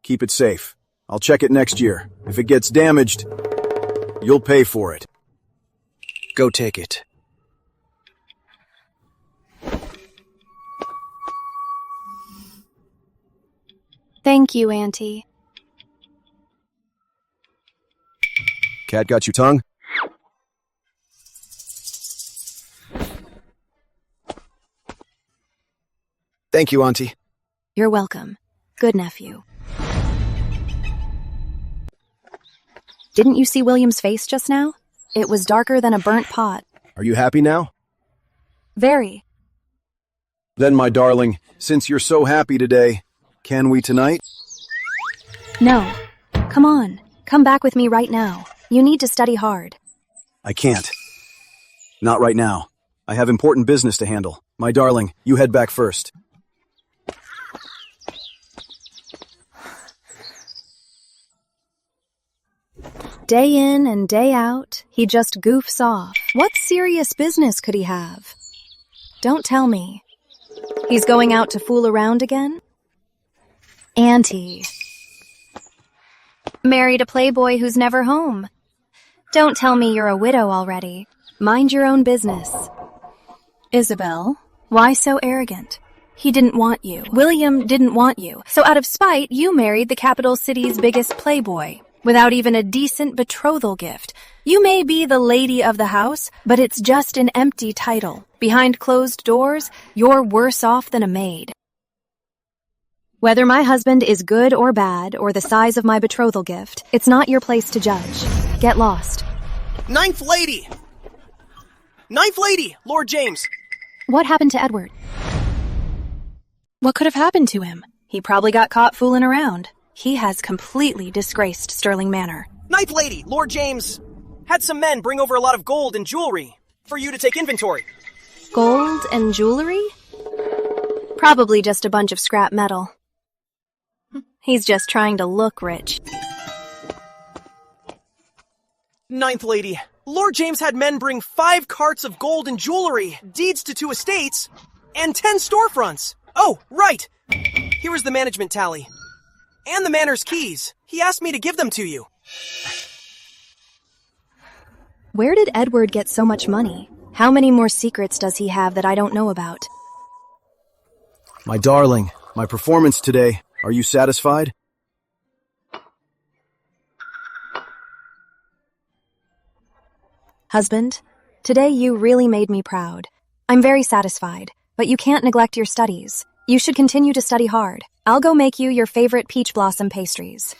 Keep it safe. I'll check it next year. If it gets damaged, you'll pay for it. Go take it. Thank you, Auntie. Cat got your tongue? Thank you, Auntie. You're welcome. Good nephew. Didn't you see William's face just now? It was darker than a burnt pot. Are you happy now? Very. Then, my darling, since you're so happy today, can we tonight? No. Come on. Come back with me right now. You need to study hard. I can't. Not right now. I have important business to handle. My darling, you head back first. Day in and day out, he just goofs off. What serious business could he have? Don't tell me. He's going out to fool around again? Auntie. Married a playboy who's never home. Don't tell me you're a widow already. Mind your own business. Isabel, why so arrogant? He didn't want you. William didn't want you. So out of spite, you married the capital city's biggest playboy, without even a decent betrothal gift. You may be the lady of the house, but it's just an empty title. Behind closed doors, you're worse off than a maid. Whether my husband is good or bad, or the size of my betrothal gift, it's not your place to judge. Get lost. Ninth Lady! Ninth Lady! Lord James! What happened to Edward? What could have happened to him? He probably got caught fooling around. He has completely disgraced Sterling Manor. Ninth Lady! Lord James had some men bring over a lot of gold and jewelry for you to take inventory. Gold and jewelry? Probably just a bunch of scrap metal. He's just trying to look rich. Ninth Lady, Lord James had men bring 5 carts of gold and jewelry, deeds to 2 estates, and 10 storefronts. Oh, right! Here is the management tally. And the manor's keys. He asked me to give them to you. Where did Edward get so much money? How many more secrets does he have that I don't know about? My darling, my performance today. Are you satisfied? Husband, today you really made me proud. I'm very satisfied, but you can't neglect your studies. You should continue to study hard. I'll go make you your favorite peach blossom pastries.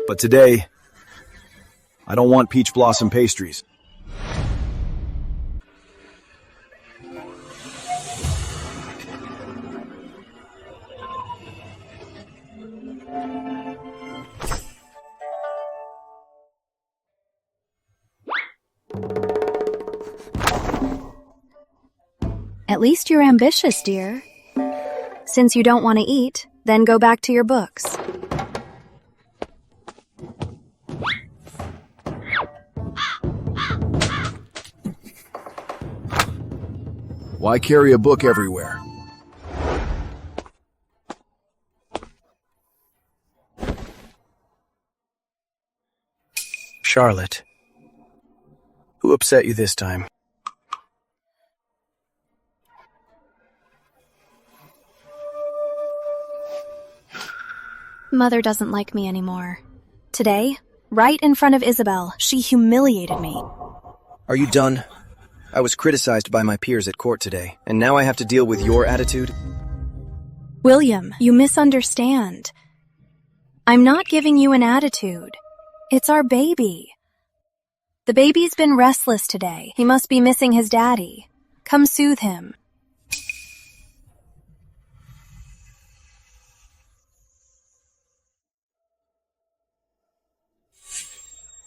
But today, I don't want peach blossom pastries. At least you're ambitious, dear. Since you don't want to eat, then go back to your books. Why carry a book everywhere? Charlotte, who upset you this time? Mother doesn't like me anymore. Today, right in front of Isabel, she humiliated me. Are you done? I was criticized by my peers at court today, and now I have to deal with your attitude? William, you misunderstand. I'm not giving you an attitude. It's our baby. The baby's been restless today. He must be missing his daddy. Come soothe him.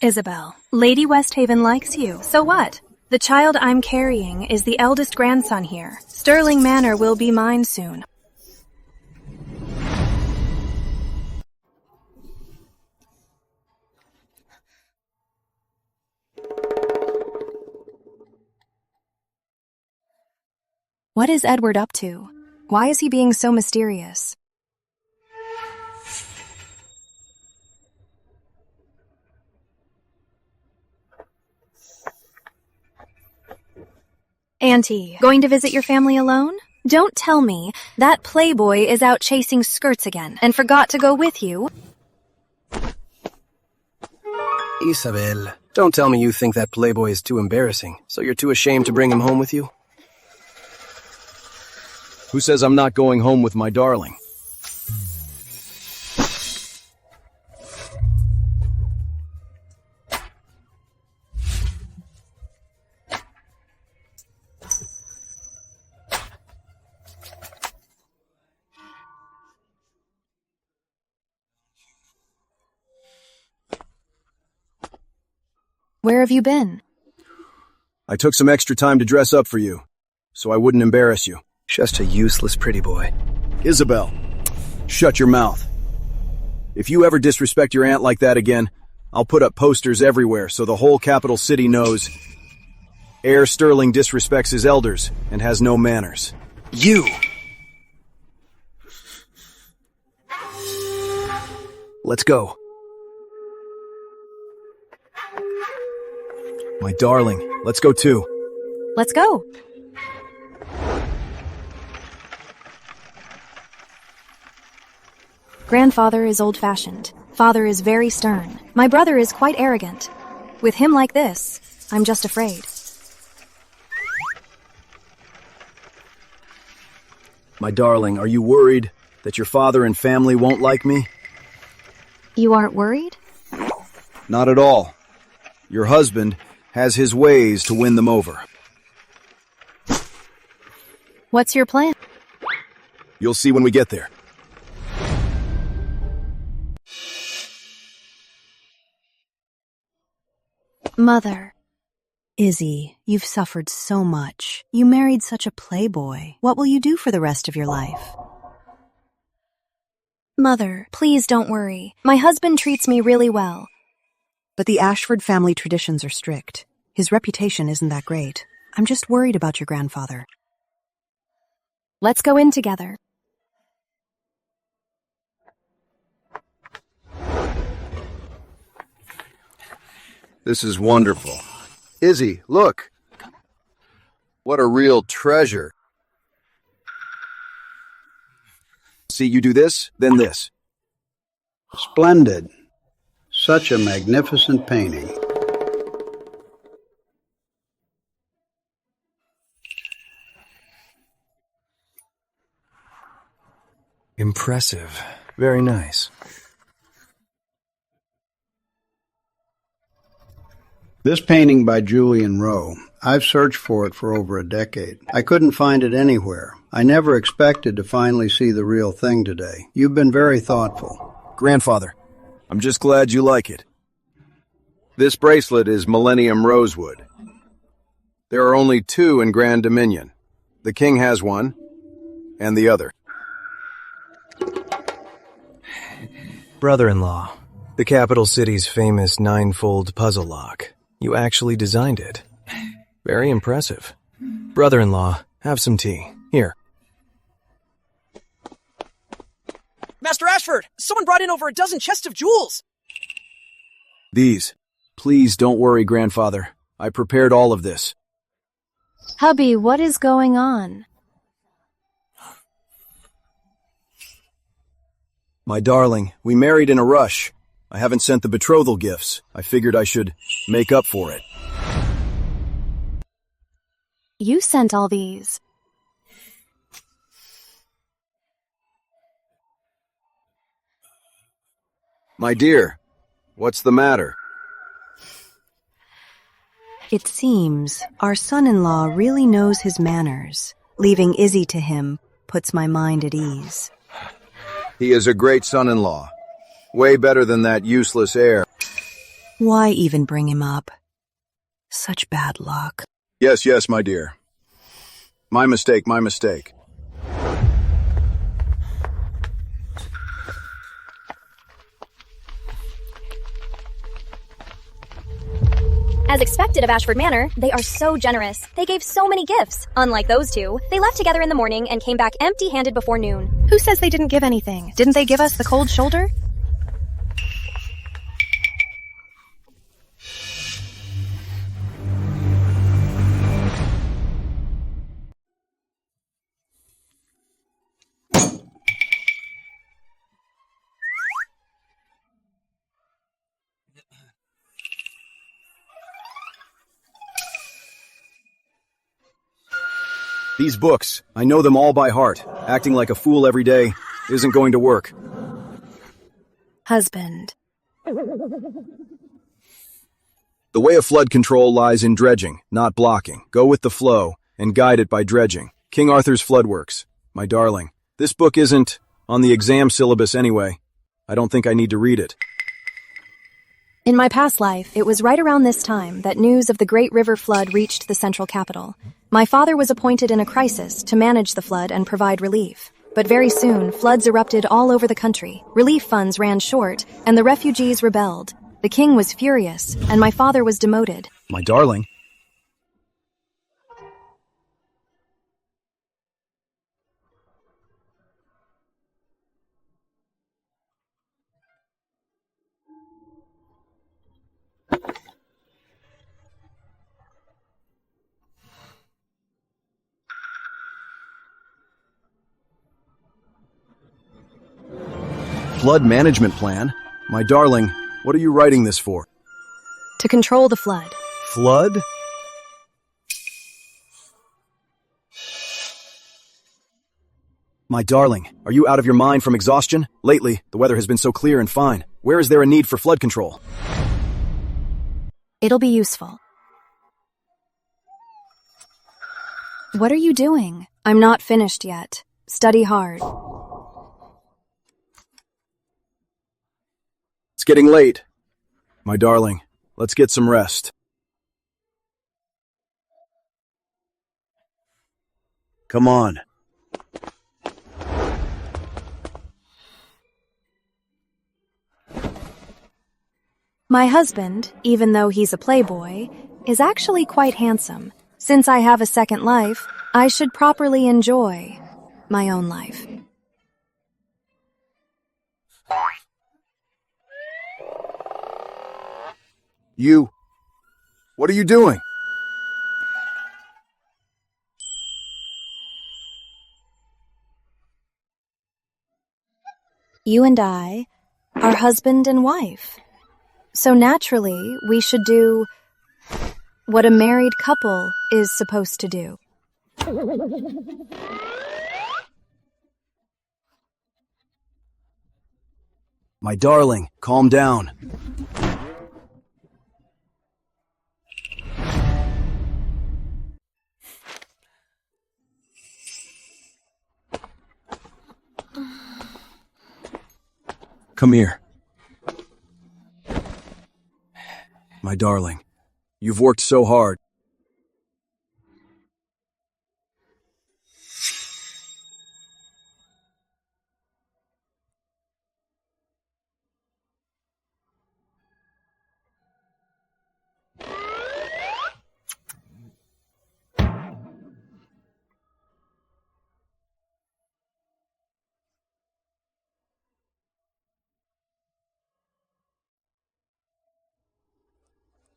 Isabel, Lady Westhaven likes you. So what? The child I'm carrying is the eldest grandson here. Sterling Manor will be mine soon. What is Edward up to? Why is he being so mysterious? Auntie, going to visit your family alone? Don't tell me that playboy is out chasing skirts again and forgot to go with you. Isabel, don't tell me you think that playboy is too embarrassing, so you're too ashamed to bring him home with you? Who says I'm not going home with my darling? Where have you been? I took some extra time to dress up for you, so I wouldn't embarrass you. Just a useless pretty boy. Isabel, shut your mouth. If you ever disrespect your aunt like that again, I'll put up posters everywhere so the whole capital city knows Heir Sterling disrespects his elders and has no manners. You Let's go. My darling, let's go too. Let's go. Grandfather is old-fashioned. Father is very stern. My brother is quite arrogant. With him like this, I'm just afraid. My darling, are you worried that your father and family won't like me? You aren't worried? Not at all. Your husband has his ways to win them over. What's your plan? You'll see when we get there. Mother. Izzy, you've suffered so much. You married such a playboy. What will you do for the rest of your life? Mother, please don't worry. My husband treats me really well. But the Ashford family traditions are strict. His reputation isn't that great. I'm just worried about your grandfather. Let's go in together. This is wonderful. Izzy, look. What a real treasure. See, you do this, then this. Splendid. Such a magnificent painting. Impressive. Very nice. This painting by Julian Rowe, I've searched for it for over a decade. I couldn't find it anywhere. I never expected to finally see the real thing today. You've been very thoughtful. Grandfather, I'm just glad you like it. This bracelet is Millennium Rosewood. There are only two in Grand Dominion. The king has one, and the other. Brother-in-law, the capital city's famous nine-fold puzzle lock. You actually designed it. Very impressive. Brother-in-law, have some tea. Here. Master Ashford, someone brought in over a dozen chests of jewels. These. Please don't worry, grandfather. I prepared all of this. Hubby, what is going on? My darling, we married in a rush. I haven't sent the betrothal gifts. I figured I should make up for it. You sent all these. My dear, what's the matter? It seems our son-in-law really knows his manners. Leaving Izzy to him puts my mind at ease. He is a great son-in-law. Way better than that useless heir. Why even bring him up? Such bad luck. Yes, my dear. My mistake. As expected of Ashford Manor, they are so generous. They gave so many gifts. Unlike those two, they left together in the morning and came back empty-handed before noon. Who says they didn't give anything? Didn't they give us the cold shoulder? These books, I know them all by heart. Acting like a fool every day isn't going to work. Husband. The way of flood control lies in dredging, not blocking. Go with the flow and guide it by dredging. King Arthur's Floodworks. My darling, this book isn't on the exam syllabus anyway. I don't think I need to read it. In my past life, it was right around this time that news of the Great River flood reached the central capital. My father was appointed in a crisis to manage the flood and provide relief. But very soon, floods erupted all over the country. Relief funds ran short, and the refugees rebelled. The king was furious, and my father was demoted. My darling. Flood management plan? My darling, what are you writing this for? To control the flood. Flood? My darling, are you out of your mind from exhaustion? Lately, the weather has been so clear and fine. Where is there a need for flood control? It'll be useful. What are you doing? I'm not finished yet. Study hard. It's getting late. My darling, let's get some rest. Come on. My husband, even though he's a playboy, is actually quite handsome. Since I have a second life, I should properly enjoy my own life. You. What are you doing? You and I are husband and wife. So naturally, we should do what a married couple is supposed to do. My darling, calm down. Come here. My darling, you've worked so hard.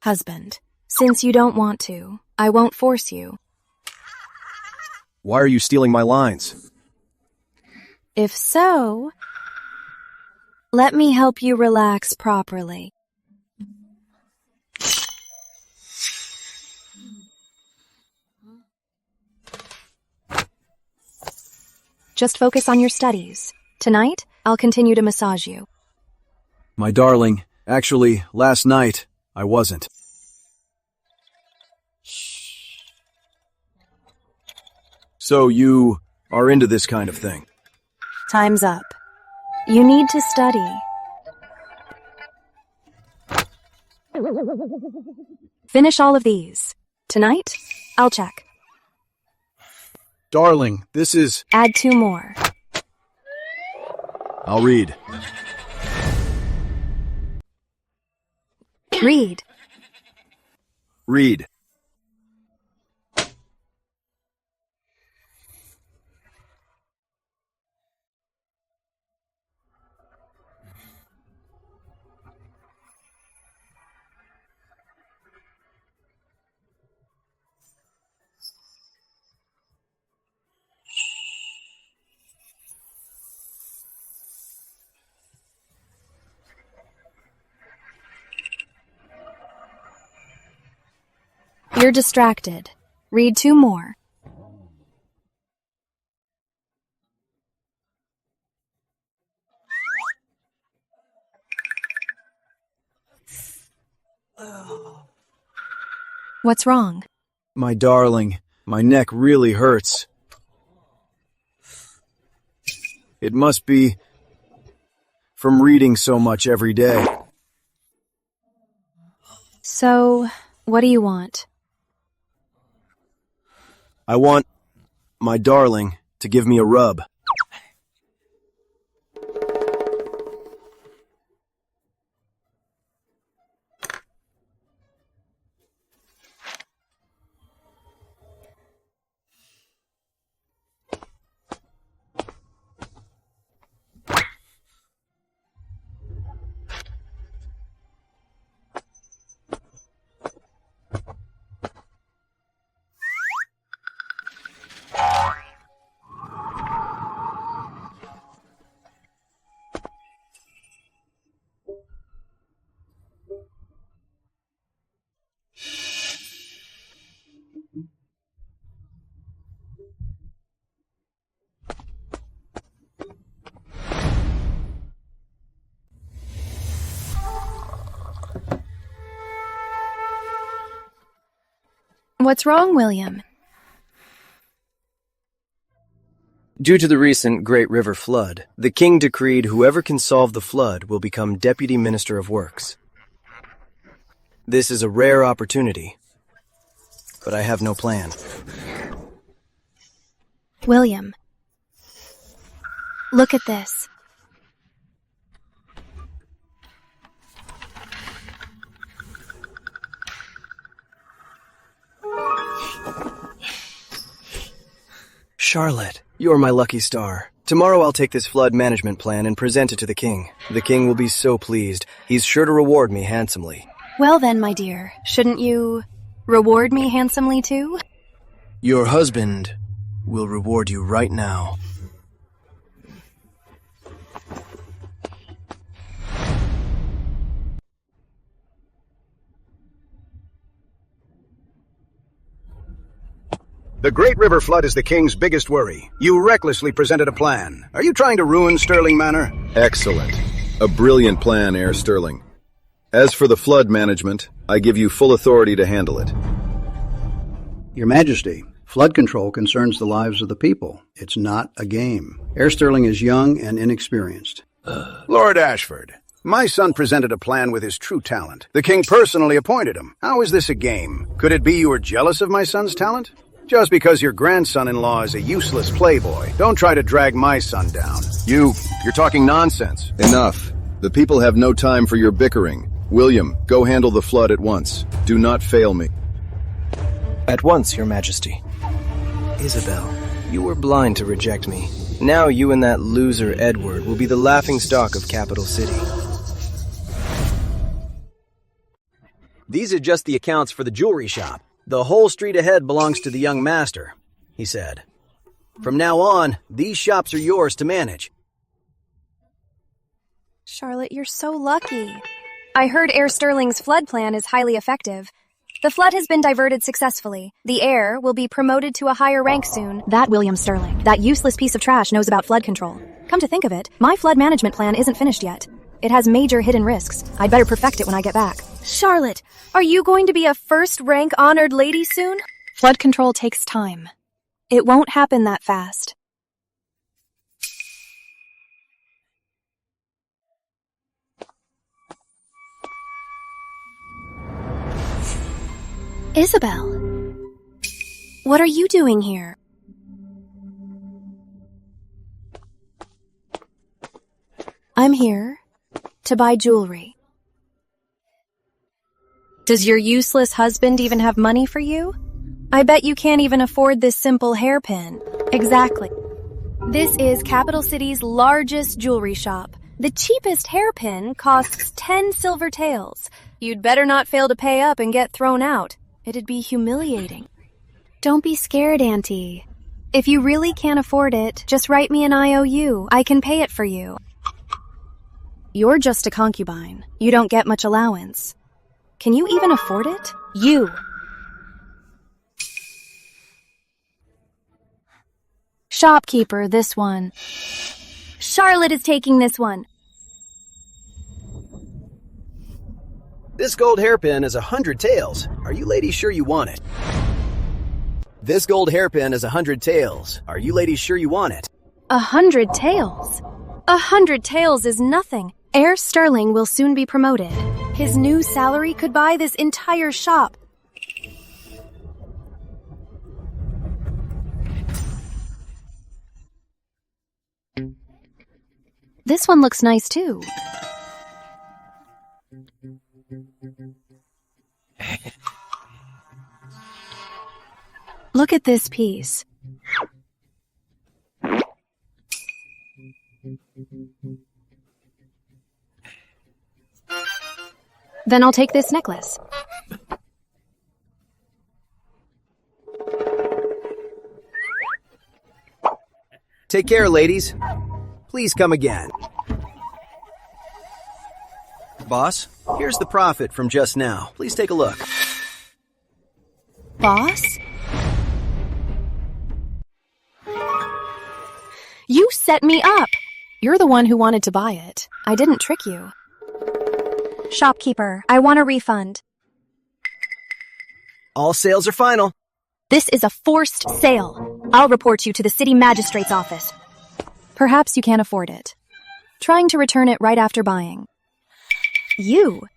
Husband, since you don't want to, I won't force you. Why are you stealing my lines? If so, let me help you relax properly. Just focus on your studies. Tonight, I'll continue to massage you. My darling, actually, last night, I wasn't. So you are into this kind of thing? Time's up. You need to study. Finish all of these. Tonight, I'll check. Darling, this is... Add 2 more. I'll read. Read. Read. You're distracted. Read 2 more. What's wrong? My darling, my neck really hurts. It must be from reading so much every day. So, what do you want? I want my darling to give me a rub. What's wrong, William? Due to the recent Great River flood, the king decreed whoever can solve the flood will become Deputy Minister of Works. This is a rare opportunity, but I have no plan. William, look at this. Charlotte, you're my lucky star. Tomorrow I'll take this flood management plan and present it to the king. The king will be so pleased. He's sure to reward me handsomely. Well then, my dear, shouldn't you reward me handsomely too? Your husband will reward you right now. The Great River flood is the king's biggest worry. You recklessly presented a plan. Are you trying to ruin Stirling Manor? Excellent. A brilliant plan, Heir Stirling. As for the flood management, I give you full authority to handle it. Your Majesty, flood control concerns the lives of the people. It's not a game. Heir Stirling is young and inexperienced. Lord Ashford, my son presented a plan with his true talent. The king personally appointed him. How is this a game? Could it be you are jealous of my son's talent? Just because your grandson-in-law is a useless playboy, don't try to drag my son down. You're talking nonsense. Enough. The people have no time for your bickering. William, go handle the flood at once. Do not fail me. At once, Your Majesty. Isabel, you were blind to reject me. Now you and that loser Edward will be the laughingstock of Capital City. These are just the accounts for the jewelry shop. The whole street ahead belongs to the young master, he said. From now on, these shops are yours to manage. Charlotte, you're so lucky. I heard Heir Stirling's flood plan is highly effective. The flood has been diverted successfully. The heir will be promoted to a higher rank soon. That William Stirling, that useless piece of trash, knows about flood control. Come to think of it, my flood management plan isn't finished yet. It has major hidden risks. I'd better perfect it when I get back. Charlotte, are you going to be a first-rank honored lady soon? Flood control takes time. It won't happen that fast. Isabel, what are you doing here? I'm here to buy jewelry. Does your useless husband even have money for you? I bet you can't even afford this simple hairpin. Exactly. This is Capital City's largest jewelry shop. The cheapest hairpin costs 10 silver taels. You'd better not fail to pay up and get thrown out. It'd be humiliating. Don't be scared, Auntie. If you really can't afford it, just write me an IOU. I can pay it for you. You're just a concubine. You don't get much allowance. Can you even afford it? You. Shopkeeper, this one. Charlotte is taking this one. This gold hairpin is 100 taels. Are you ladies sure you want it? This gold hairpin is 100 taels. Are you ladies sure you want it? 100 taels? 100 taels is nothing. Heir Stirling will soon be promoted. His new salary could buy this entire shop. This one looks nice too. Look at this piece. Then I'll take this necklace. Take care, ladies. Please come again. Boss, here's the profit from just now. Please take a look. Boss? You set me up! You're the one who wanted to buy it. I didn't trick you. Shopkeeper, I want a refund. All sales are final. This is a forced sale. I'll report you to the city magistrate's office. Perhaps you can't afford it. Trying to return it right after buying. You.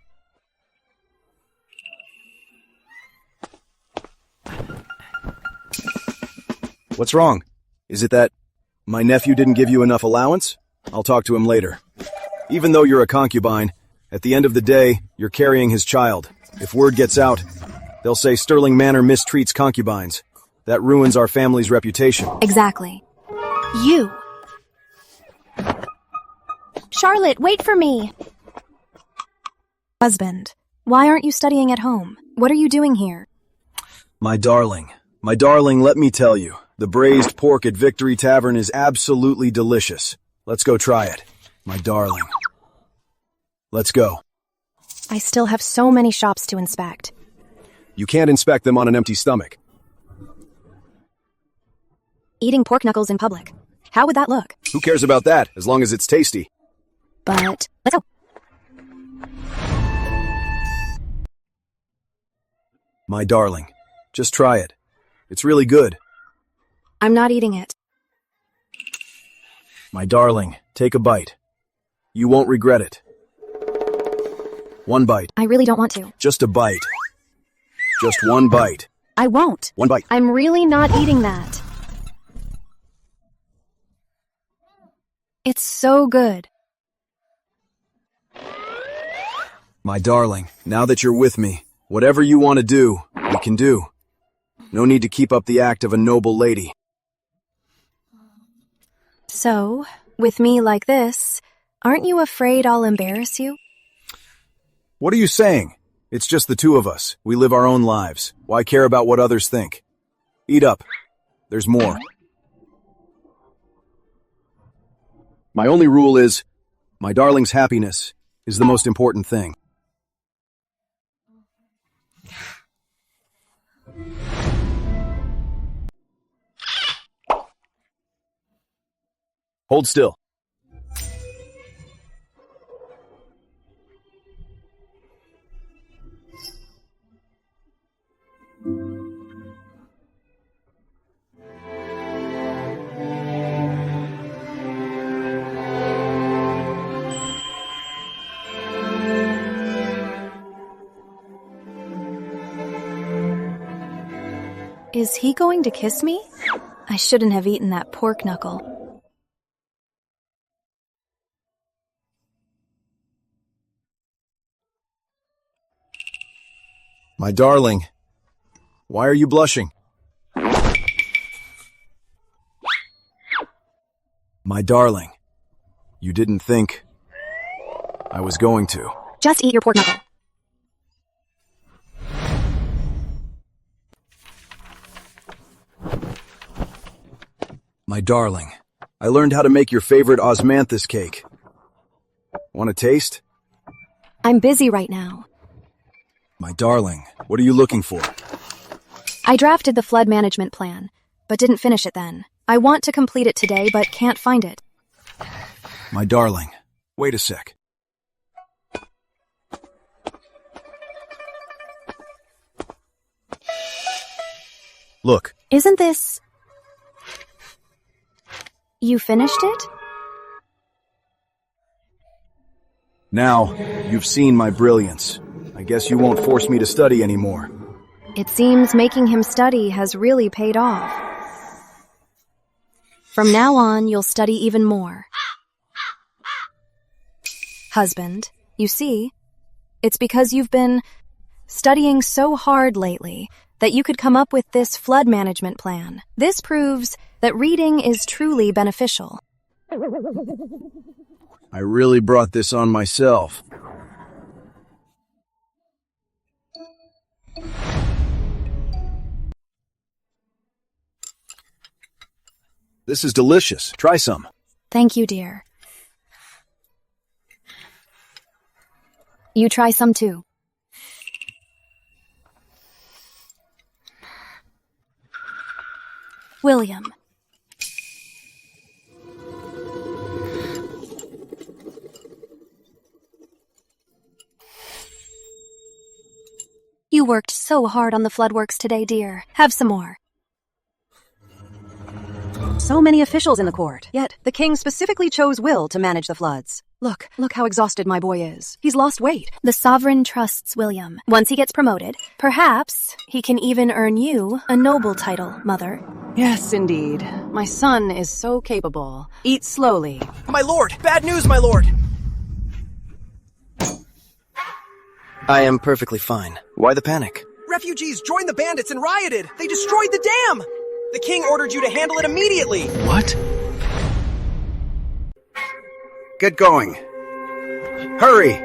What's wrong? Is it that my nephew didn't give you enough allowance? I'll talk to him later. Even though you're a concubine, at the end of the day, you're carrying his child. If word gets out, they'll say Sterling Manor mistreats concubines. That ruins our family's reputation. Exactly. You. Charlotte, wait for me. Husband, why aren't you studying at home? What are you doing here? My darling, let me tell you, the braised pork at Victory Tavern is absolutely delicious. Let's go try it. My darling. Let's go. I still have so many shops to inspect. You can't inspect them on an empty stomach. Eating pork knuckles in public. How would that look? Who cares about that, as long as it's tasty? But, let's go. My darling, just try it. It's really good. I'm not eating it. My darling, take a bite. You won't regret it. One bite. I really don't want to. Just a bite. Just one bite. I won't. One bite. I'm really not eating that. It's so good. My darling, now that you're with me, whatever you want to do, we can do. No need to keep up the act of a noble lady. So, with me like this, aren't you afraid I'll embarrass you? What are you saying? It's just the two of us. We live our own lives. Why care about what others think? Eat up. There's more. My only rule is, my darling's happiness is the most important thing. Hold still. Is he going to kiss me? I shouldn't have eaten that pork knuckle. My darling, why are you blushing? My darling, you didn't think I was going to. Just eat your pork knuckle. My darling, I learned how to make your favorite osmanthus cake. Want a taste? I'm busy right now. My darling, what are you looking for? I drafted the flood management plan, but didn't finish it then. I want to complete it today, but can't find it. My darling, wait a sec. Look. Isn't this... You finished it? Now, you've seen my brilliance. I guess you won't force me to study anymore. It seems making him study has really paid off. From now on, you'll study even more. Husband, you see, it's because you've been studying so hard lately that you could come up with this flood management plan. This proves that reading is truly beneficial. I really brought this on myself. This is delicious. Try some. Thank you, dear. You try some too. William. You You worked so hard on the floodworks today, dear. Have some more. So many officials in the court, yet the king specifically chose Will to manage the floods. Look how exhausted my boy is. He's lost weight. The sovereign trusts William. Once he gets promoted, perhaps he can even earn you a noble title, Mother. Yes, indeed. My son is so capable. Eat slowly. My lord! Bad news, my lord! I am perfectly fine. Why the panic? Refugees joined the bandits and rioted! They destroyed the dam! The king ordered you to handle it immediately! What? Get going. Hurry!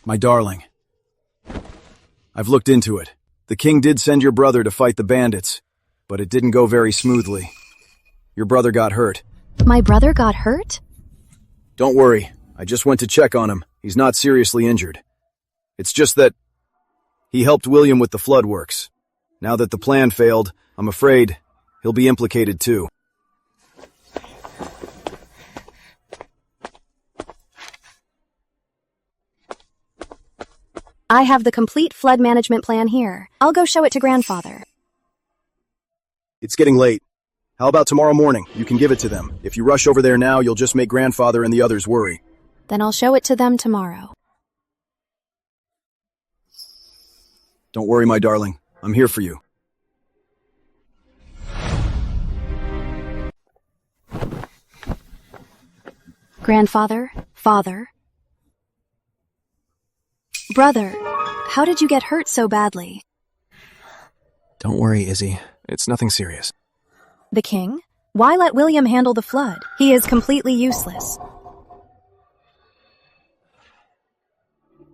My darling. I've looked into it. The king did send your brother to fight the bandits, but it didn't go very smoothly. Your brother got hurt. My brother got hurt? Don't worry. I just went to check on him. He's not seriously injured. It's just that he helped William with the floodworks. Now that the plan failed, I'm afraid he'll be implicated too. I have the complete flood management plan here. I'll go show it to Grandfather. It's getting late. How about tomorrow morning? You can give it to them. If you rush over there now, you'll just make Grandfather and the others worry. Then I'll show it to them tomorrow. Don't worry, my darling. I'm here for you. Grandfather, Father. Brother, how did you get hurt so badly? Don't worry, Izzy. It's nothing serious. The king? Why let William handle the flood? He is completely useless.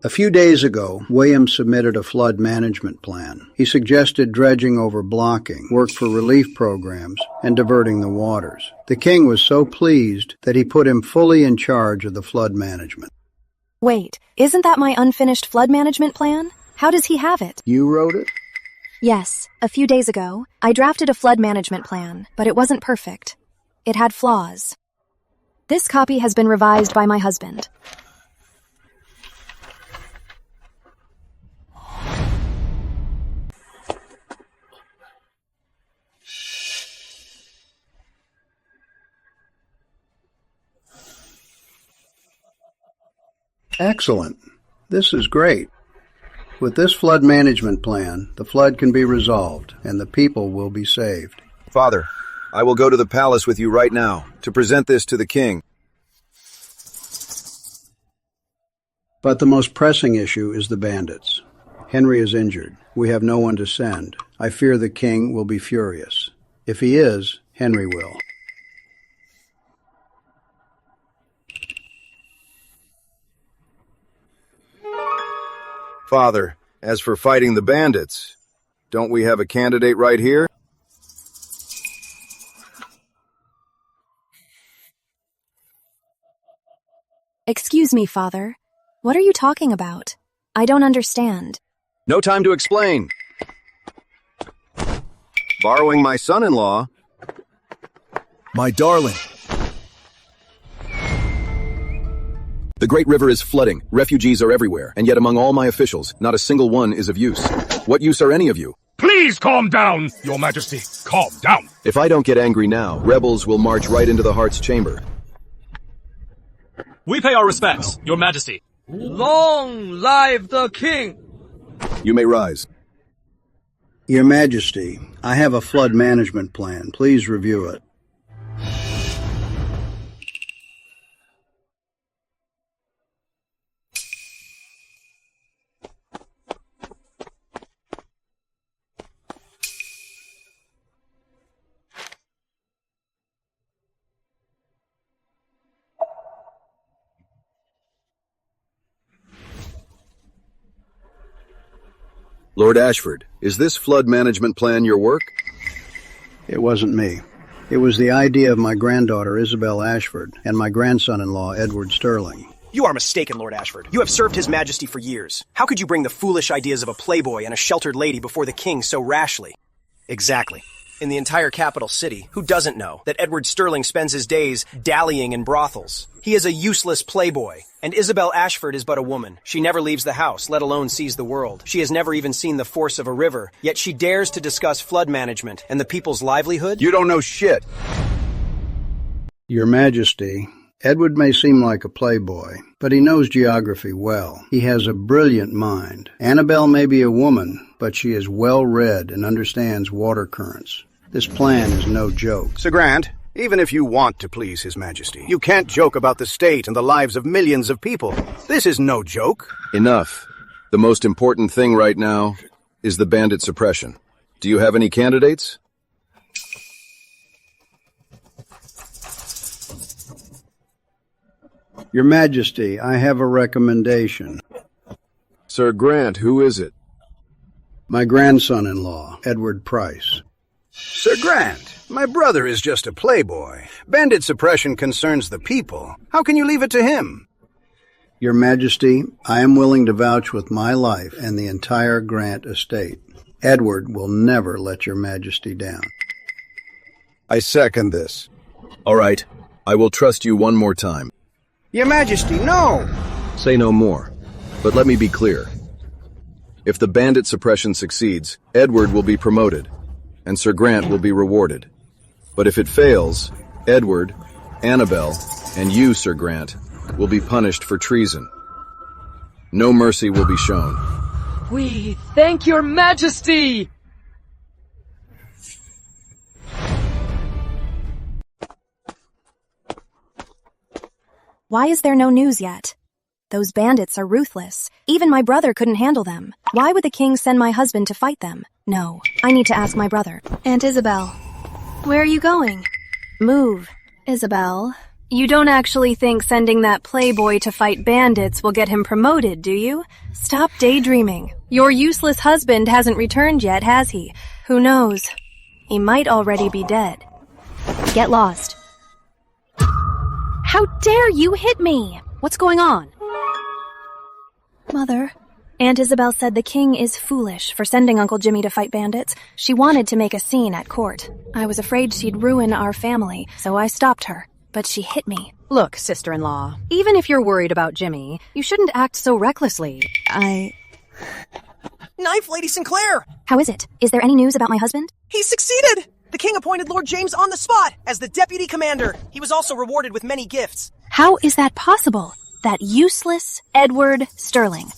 A few days ago, William submitted a flood management plan. He suggested dredging over blocking, work for relief programs, and diverting the waters. The king was so pleased that he put him fully in charge of the flood management. Wait, isn't that my unfinished flood management plan? How does he have it? You wrote it? Yes, a few days ago, I drafted a flood management plan, but it wasn't perfect. It had flaws. This copy has been revised by my husband. Excellent. This is great. With this flood management plan, the flood can be resolved and the people will be saved. Father, I will go to the palace with you right now to present this to the king. But the most pressing issue is the bandits. Henry is injured. We have no one to send. I fear the king will be furious. If he is, Henry will. Father, as for fighting the bandits, don't we have a candidate right here? Excuse me, Father. What are you talking about? I don't understand. No time to explain. Borrowing my son-in-law. My darling. The Great River is flooding. Refugees are everywhere. And yet among all my officials, not a single one is of use. What use are any of you? Please calm down, Your Majesty. Calm down. If I don't get angry now, rebels will march right into the Heart's chamber. We pay our respects, Your Majesty. Long live the king! You may rise. Your Majesty, I have a flood management plan. Please review it. Lord Ashford, is this flood management plan your work? It wasn't me. It was the idea of my granddaughter, Isabel Ashford, and my grandson-in-law, Edward Sterling. You are mistaken, Lord Ashford. You have served His Majesty for years. How could you bring the foolish ideas of a playboy and a sheltered lady before the king so rashly? Exactly. In the entire capital city, who doesn't know that Edward Sterling spends his days dallying in brothels? He is a useless playboy. And Isabel Ashford is but a woman. She never leaves the house, let alone sees the world. She has never even seen the force of a river, yet she dares to discuss flood management and the people's livelihood? You don't know shit. Your Majesty, Edward may seem like a playboy, but he knows geography well. He has a brilliant mind. Annabelle may be a woman, but she is well-read and understands water currents. This plan is no joke. Sir Grant, even if you want to please His Majesty, you can't joke about the state and the lives of millions of people. This is no joke. Enough. The most important thing right now is the bandit suppression. Do you have any candidates? Your Majesty, I have a recommendation. Sir Grant, who is it? My grandson-in-law, Edward Price. Sir Grant, my brother is just a playboy. Bandit suppression concerns the people. How can you leave it to him? Your Majesty, I am willing to vouch with my life and the entire Grant estate. Edward will never let Your Majesty down. I second this. All right. I will trust you one more time. Your Majesty, no! Say no more. But let me be clear. If the bandit suppression succeeds, Edward will be promoted, and Sir Grant will be rewarded. But if it fails, Edward, Annabelle, and you, Sir Grant, will be punished for treason. No mercy will be shown. We thank your majesty! Why is there no news yet? Those bandits are ruthless. Even my brother couldn't handle them. Why would the king send my husband to fight them? No, I need to ask my brother. Aunt Isabel, where are you going? Move, Isabel. You don't actually think sending that playboy to fight bandits will get him promoted, do you? Stop daydreaming. Your useless husband hasn't returned yet, has he? Who knows? He might already be dead. Get lost. How dare you hit me? What's going on? Mother, Aunt Isabel said the king is foolish for sending Uncle Jimmy to fight bandits. She wanted to make a scene at court. I was afraid she'd ruin our family, so I stopped her. But she hit me. Look, sister-in-law, even if you're worried about Jimmy, you shouldn't act so recklessly. Knife Lady Sinclair! How is it? Is there any news about my husband? He succeeded! The king appointed Lord James on the spot as the deputy commander. He was also rewarded with many gifts. How is that possible? That useless Edward Sterling.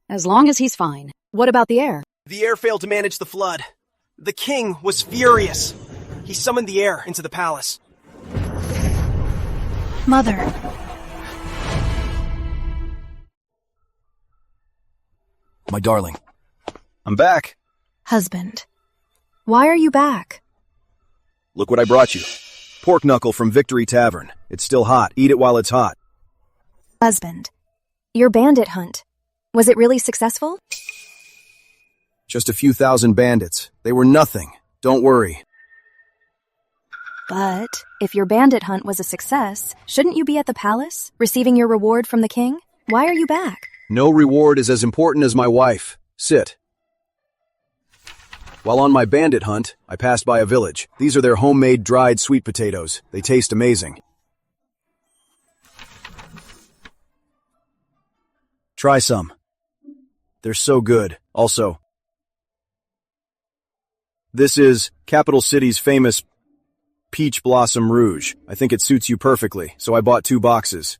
As long as he's fine. What about the heir? The heir failed to manage the flood. The king was furious. He summoned the heir into the palace. Mother. My darling. I'm back. Husband. Why are you back? Look what I brought you. Pork knuckle from Victory Tavern. It's still hot. Eat it while it's hot. Husband. Your bandit hunt. Was it really successful? Just a few thousand bandits. They were nothing. Don't worry. But if your bandit hunt was a success, shouldn't you be at the palace, receiving your reward from the king? Why are you back? No reward is as important as my wife. Sit. While on my bandit hunt, I passed by a village. These are their homemade dried sweet potatoes. They taste amazing. Try some. They're so good. Also, this is Capital City's famous Peach Blossom Rouge. I think it suits you perfectly, so I bought 2 boxes.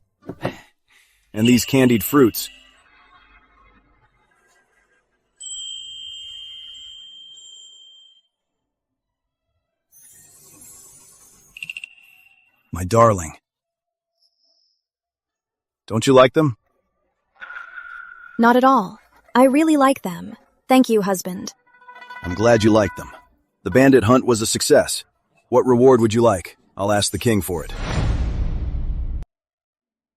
And these candied fruits. My darling. Don't you like them? Not at all. I really like them. Thank you, husband. I'm glad you like them. The bandit hunt was a success. What reward would you like? I'll ask the king for it.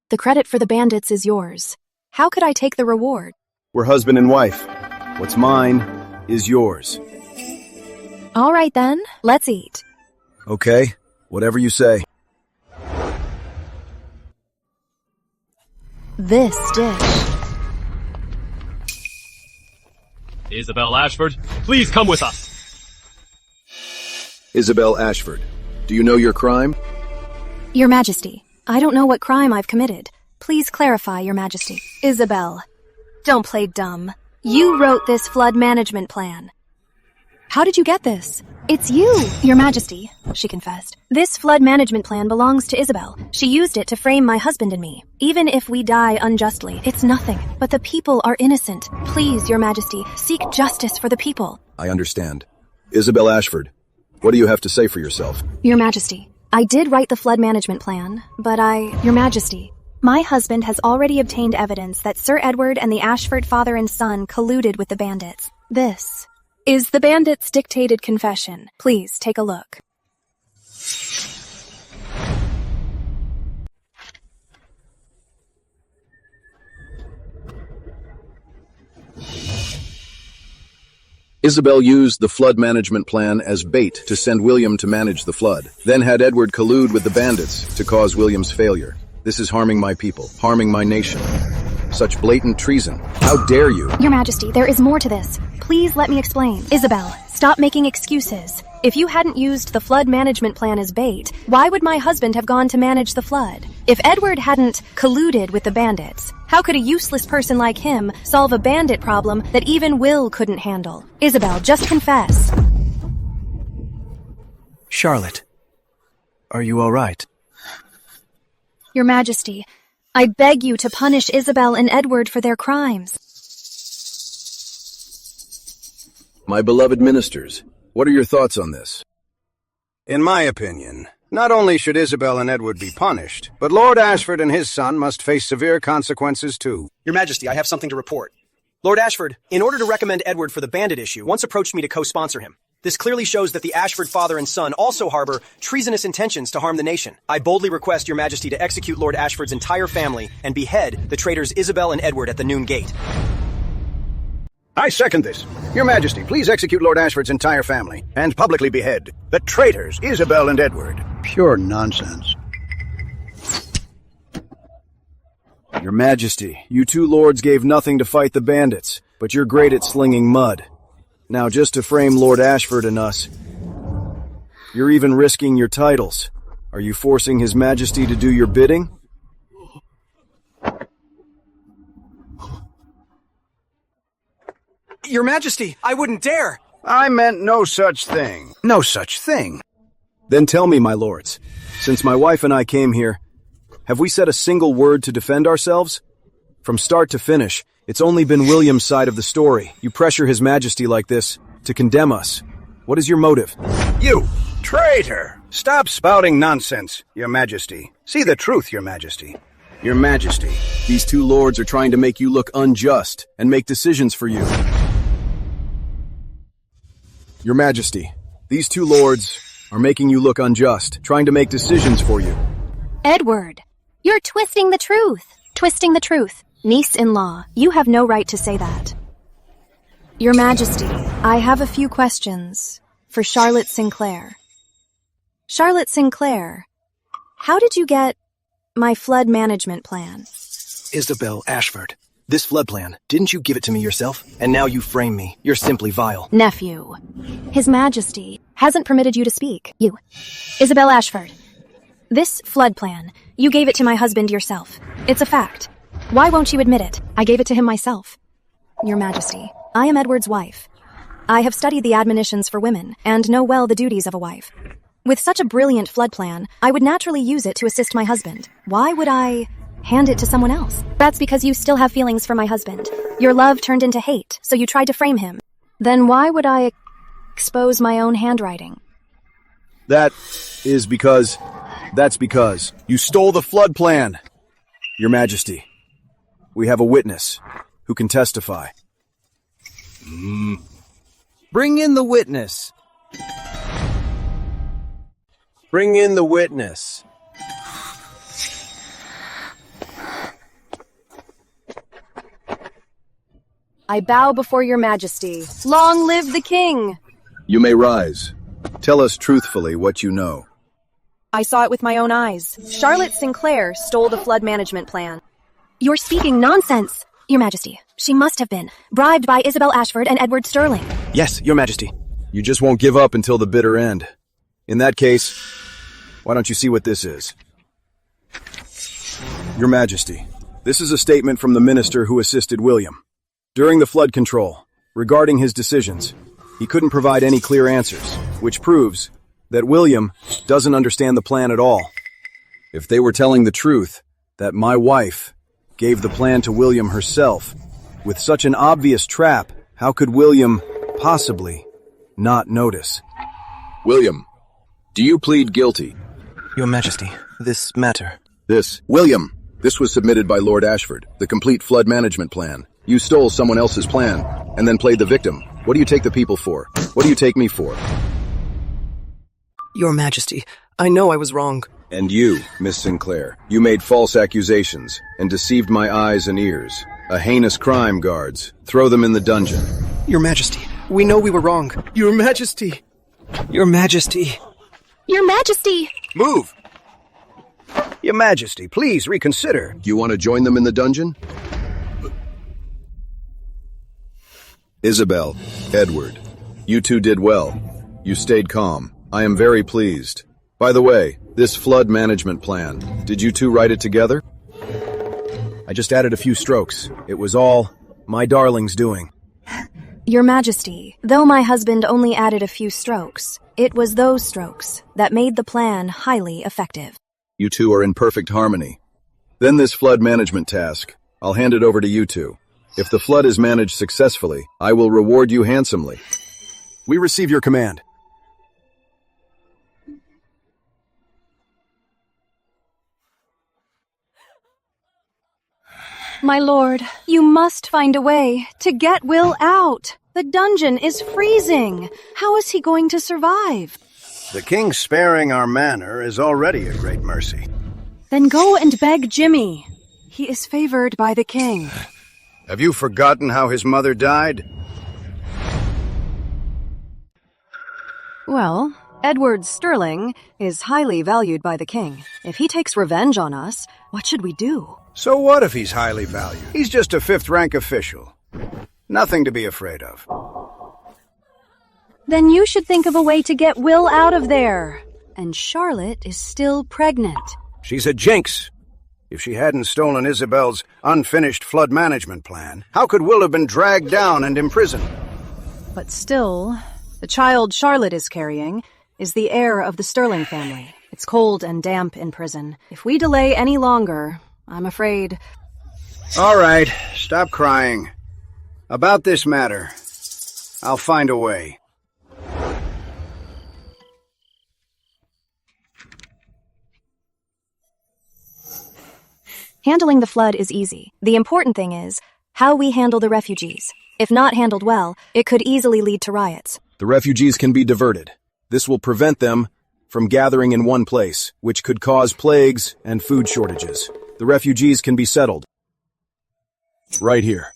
The credit for the bandits is yours. How could I take the reward? We're husband and wife. What's mine is yours. All right then, let's eat. Okay, whatever you say. This dish. Isabel Ashford, please come with us. Isabel Ashford, do you know your crime? Your Majesty, I don't know what crime I've committed. Please clarify, Your Majesty. Isabel, don't play dumb. You wrote this flood management plan. How did you get this? It's you, Your Majesty, she confessed. This flood management plan belongs to Isabel. She used it to frame my husband and me. Even if we die unjustly, it's nothing. But the people are innocent. Please, Your Majesty, seek justice for the people. I understand. Isabel Ashford, what do you have to say for yourself? Your Majesty, I did write the flood management plan, but Your Majesty, my husband has already obtained evidence that Sir Edward and the Ashford father and son colluded with the bandits. This is the bandits' dictated confession. Please take a look. Isabel used the flood management plan as bait to send William to manage the flood, then had Edward collude with the bandits to cause William's failure. This is harming my people, harming my nation. Such blatant treason. How dare you? Your Majesty, there is more to this. Please let me explain. Isabel, stop making excuses. If you hadn't used the flood management plan as bait, why would my husband have gone to manage the flood? If Edward hadn't colluded with the bandits, how could a useless person like him solve a bandit problem that even Will couldn't handle? Isabel, just confess. Charlotte, are you all right? Your Majesty, I beg you to punish Isabel and Edward for their crimes. My beloved ministers, what are your thoughts on this? In my opinion, not only should Isabel and Edward be punished, but Lord Ashford and his son must face severe consequences too. Your Majesty, I have something to report. Lord Ashford, in order to recommend Edward for the bandit issue, once approached me to co-sponsor him. This clearly shows that the Ashford father and son also harbor treasonous intentions to harm the nation. I boldly request Your Majesty to execute Lord Ashford's entire family and behead the traitors Isabel and Edward at the noon gate. I second this. Your Majesty, please execute Lord Ashford's entire family and publicly behead the traitors Isabel and Edward. Pure nonsense. Your Majesty, you two lords gave nothing to fight the bandits, but you're great at slinging mud. Now, just to frame Lord Ashford and us, you're even risking your titles. Are you forcing His Majesty to do your bidding? Your Majesty, I wouldn't dare! I meant no such thing. No such thing. Then tell me, my lords, since my wife and I came here, have we said a single word to defend ourselves? From start to finish, it's only been William's side of the story. You pressure His Majesty like this to condemn us. What is your motive? You traitor! Stop spouting nonsense, Your Majesty. See the truth, Your Majesty. Your Majesty. These two lords are trying to make you look unjust and make decisions for you. Your Majesty, these two lords are making you look unjust, trying to make decisions for you. Edward, you're twisting the truth. Twisting the truth. Niece-in-law, you have no right to say that. Your Majesty, I have a few questions for Charlotte Sinclair. Charlotte Sinclair, how did you get my flood management plan? Isabel Ashford, this flood plan, didn't you give it to me yourself? And now you frame me. You're simply vile. Nephew, His Majesty hasn't permitted you to speak. You, Isabel Ashford, this flood plan, you gave it to my husband yourself. It's a fact. Why won't you admit it? I gave it to him myself. Your Majesty, I am Edward's wife. I have studied the admonitions for women and know well the duties of a wife. With such a brilliant flood plan, I would naturally use it to assist my husband. Why would I hand it to someone else? That's because you still have feelings for my husband. Your love turned into hate, so you tried to frame him. Then why would I expose my own handwriting? That's because you stole the flood plan. Your Majesty, we have a witness who can testify. Bring in the witness. Bring in the witness. I bow before your majesty. Long live the king! You may rise. Tell us truthfully what you know. I saw it with my own eyes. Charlotte Sinclair stole the flood management plan. You're speaking nonsense. Your Majesty, she must have been bribed by Isabel Ashford and Edward Sterling. Yes, Your Majesty. You just won't give up until the bitter end. In that case, why don't you see what this is? Your Majesty, this is a statement from the minister who assisted William. During the flood control, regarding his decisions, he couldn't provide any clear answers, which proves that William doesn't understand the plan at all. If they were telling the truth, that my wife gave the plan to William herself, with such an obvious trap, how could William possibly not notice? William, do you plead guilty? Your Majesty, this matter. William, this was submitted by Lord Ashford, the complete flood management plan. You stole someone else's plan, and then played the victim. What do you take the people for? What do you take me for? Your Majesty, I know I was wrong. And you, Miss Sinclair, you made false accusations and deceived my eyes and ears. A heinous crime, guards. Throw them in the dungeon. Your Majesty, we know we were wrong. Your Majesty! Your Majesty! Your Majesty! Move! Your Majesty, please reconsider. Do you want to join them in the dungeon? Isabel, Edward, you two did well. You stayed calm. I am very pleased. By the way, this flood management plan, did you two write it together? I just added a few strokes. It was all my darling's doing. Your Majesty, though my husband only added a few strokes, it was those strokes that made the plan highly effective. You two are in perfect harmony. Then this flood management task, I'll hand it over to you two. If the flood is managed successfully, I will reward you handsomely. We receive your command. My lord, you must find a way to get Will out. The dungeon is freezing. How is he going to survive? The king sparing our manor is already a great mercy. Then go and beg Jimmy. He is favored by the king. Have you forgotten how his mother died? Well, Edward Sterling is highly valued by the king. If he takes revenge on us, what should we do? So what if he's highly valued? He's just a fifth-rank official. Nothing to be afraid of. Then you should think of a way to get Will out of there. And Charlotte is still pregnant. She's a jinx. If she hadn't stolen Isabel's unfinished flood management plan, how could Will have been dragged down and imprisoned? But still, the child Charlotte is carrying is the heir of the Sterling family. It's cold and damp in prison. If we delay any longer, I'm afraid... All right, stop crying. About this matter, I'll find a way. Handling the flood is easy. The important thing is how we handle the refugees. If not handled well, it could easily lead to riots. The refugees can be diverted. This will prevent them from gathering in one place, which could cause plagues and food shortages. The refugees can be settled right here.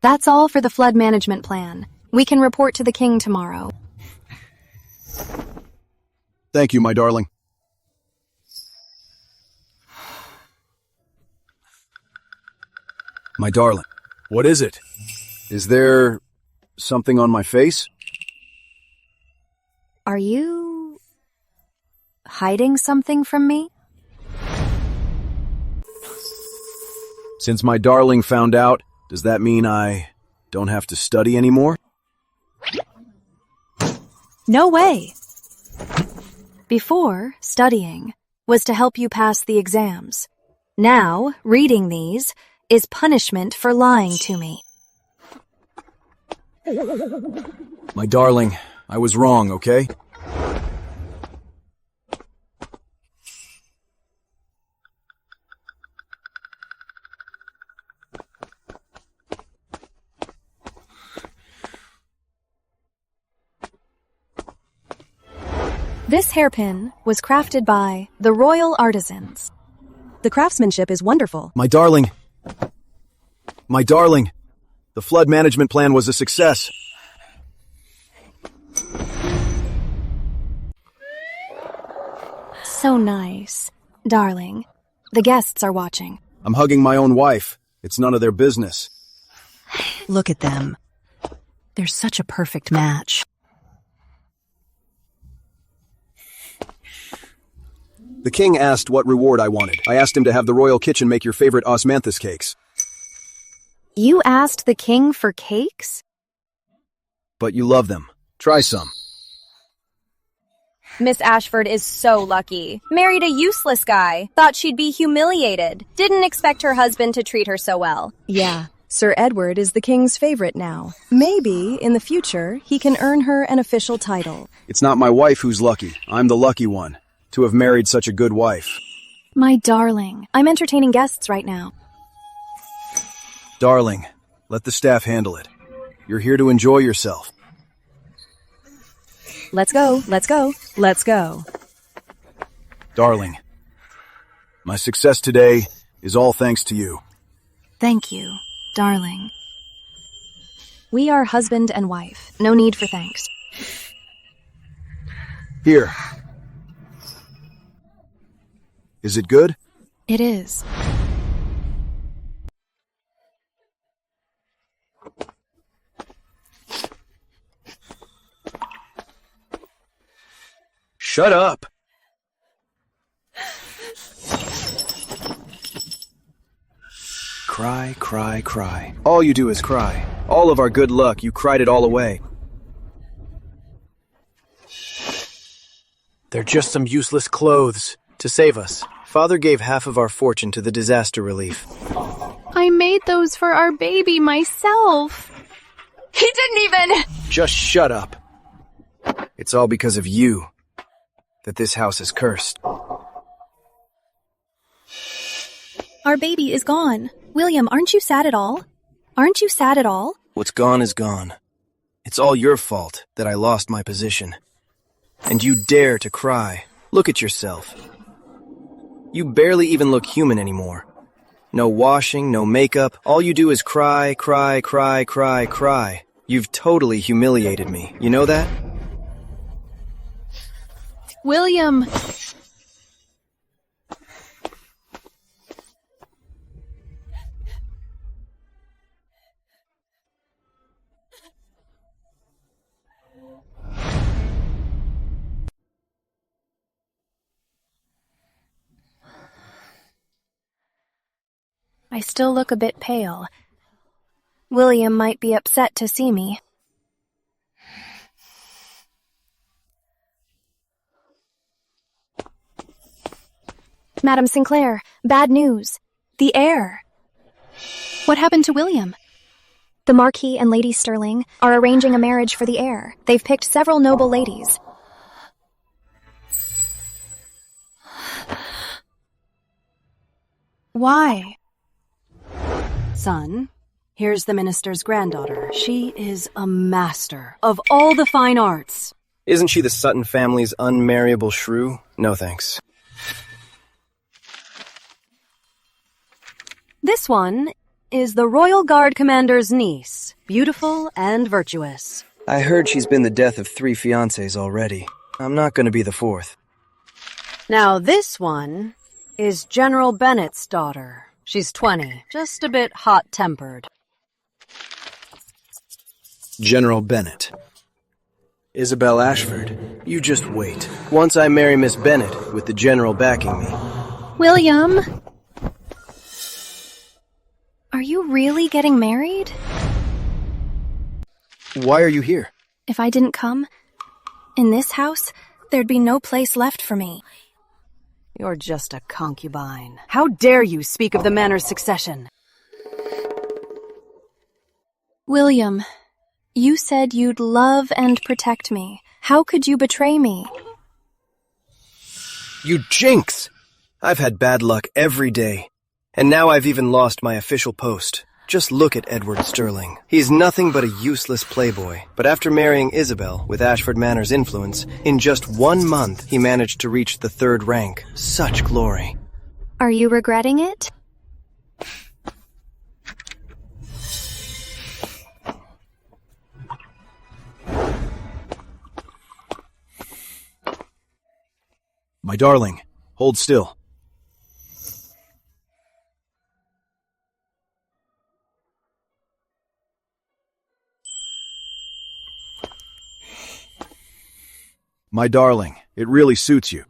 That's all for the flood management plan. We can report to the king tomorrow. Thank you, my darling. My darling, what is it? Is there something on my face? Are you hiding something from me? Since my darling found out, does that mean I don't have to study anymore? No way. Before, studying was to help you pass the exams. Now, reading these is punishment for lying to me. My darling, I was wrong, okay? This hairpin was crafted by the royal artisans. The craftsmanship is wonderful. My darling. My darling. The flood management plan was a success. so nice. Darling, the guests are watching. I'm hugging my own wife. It's none of their business. Look at them. They're such a perfect match. The king asked what reward I wanted. I asked him to have the royal kitchen make your favorite osmanthus cakes. You asked the king for cakes? But you love them. Try some. Miss Ashford is so lucky. Married a useless guy. Thought she'd be humiliated. Didn't expect her husband to treat her so well. Yeah, Sir Edward is the king's favorite now. Maybe, in the future, he can earn her an official title. It's not my wife who's lucky. I'm the lucky one, to have married such a good wife. My darling, I'm entertaining guests right now. Darling, let the staff handle it. You're here to enjoy yourself. Let's go, let's go, let's go. Darling, my success today is all thanks to you. Thank you, darling. We are husband and wife. No need for thanks. Here. Is it good? It is. Shut up! Cry, cry, cry. All you do is cry. All of our good luck, you cried it all away. They're just some useless clothes to save us. Father gave half of our fortune to the disaster relief. I made those for our baby myself. He didn't even... Just shut up. It's all because of you that this house is cursed. Our baby is gone. William, aren't you sad at all? Aren't you sad at all? What's gone is gone. It's all your fault that I lost my position. And you dare to cry. Look at yourself. You barely even look human anymore. No washing, no makeup. All you do is cry, cry, cry, cry, cry. You've totally humiliated me. You know that? William! I still look a bit pale. William might be upset to see me. Madam Sinclair, bad news. The heir. What happened to William? The Marquis and Lady Sterling are arranging a marriage for the heir. They've picked several noble ladies. Why? Son, here's the minister's granddaughter. She is a master of all the fine arts. Isn't she the Sutton family's unmarriable shrew? No thanks. This one is the Royal Guard Commander's niece, beautiful and virtuous. I heard she's been the death of 3 fiancés already. I'm not going to be the 4th. Now this one is General Bennett's daughter. She's 20, just a bit hot-tempered. General Bennett. Isabel Ashford, you just wait. Once I marry Miss Bennett, with the general backing me. William! Are you really getting married? Why are you here? If I didn't come, in this house, there'd be no place left for me. You're just a concubine. How dare you speak of the manor's succession? William, you said you'd love and protect me. How could you betray me? You jinx! I've had bad luck every day. And now I've even lost my official post. Just look at Edward Sterling. He's nothing but a useless playboy. But after marrying Isabel, with Ashford Manor's influence, in just 1 month, he managed to reach the 3rd rank. Such glory. Are you regretting it? My darling, Hold still. My darling, it really suits you.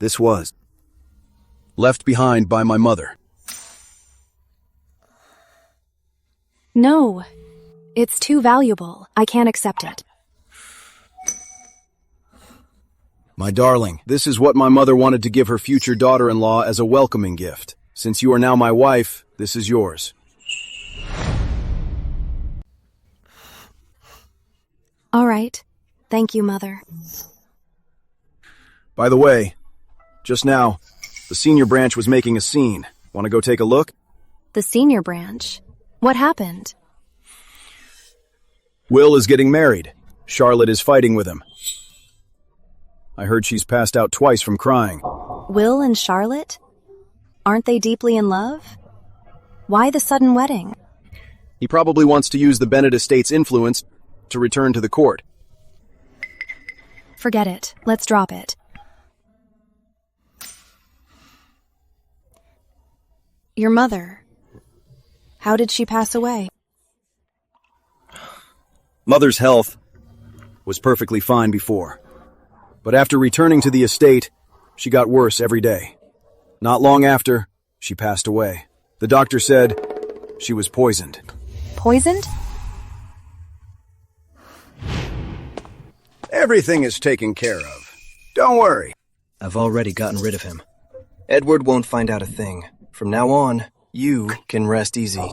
This was left behind by my mother. No, it's too valuable. I can't accept it. My darling, this is what my mother wanted to give her future daughter-in-law as a welcoming gift. Since you are now my wife, this is yours. All right. Thank you, Mother. By the way, just now, the senior branch was making a scene. Want to go take a look? The senior branch? What happened? Will is getting married. Charlotte is fighting with him. I heard she's passed out twice from crying. Will and Charlotte? Aren't they deeply in love? Why the sudden wedding? He probably wants to use the Bennett estate's influence to return to the court. Forget it. Let's drop it. Your mother. How did she pass away? Mother's health was perfectly fine before. But after returning to the estate, she got worse every day. Not long after, she passed away. The doctor said she was poisoned. Poisoned? Everything is taken care of. Don't worry. I've already gotten rid of him. Edward won't find out a thing. From now on, you can rest easy.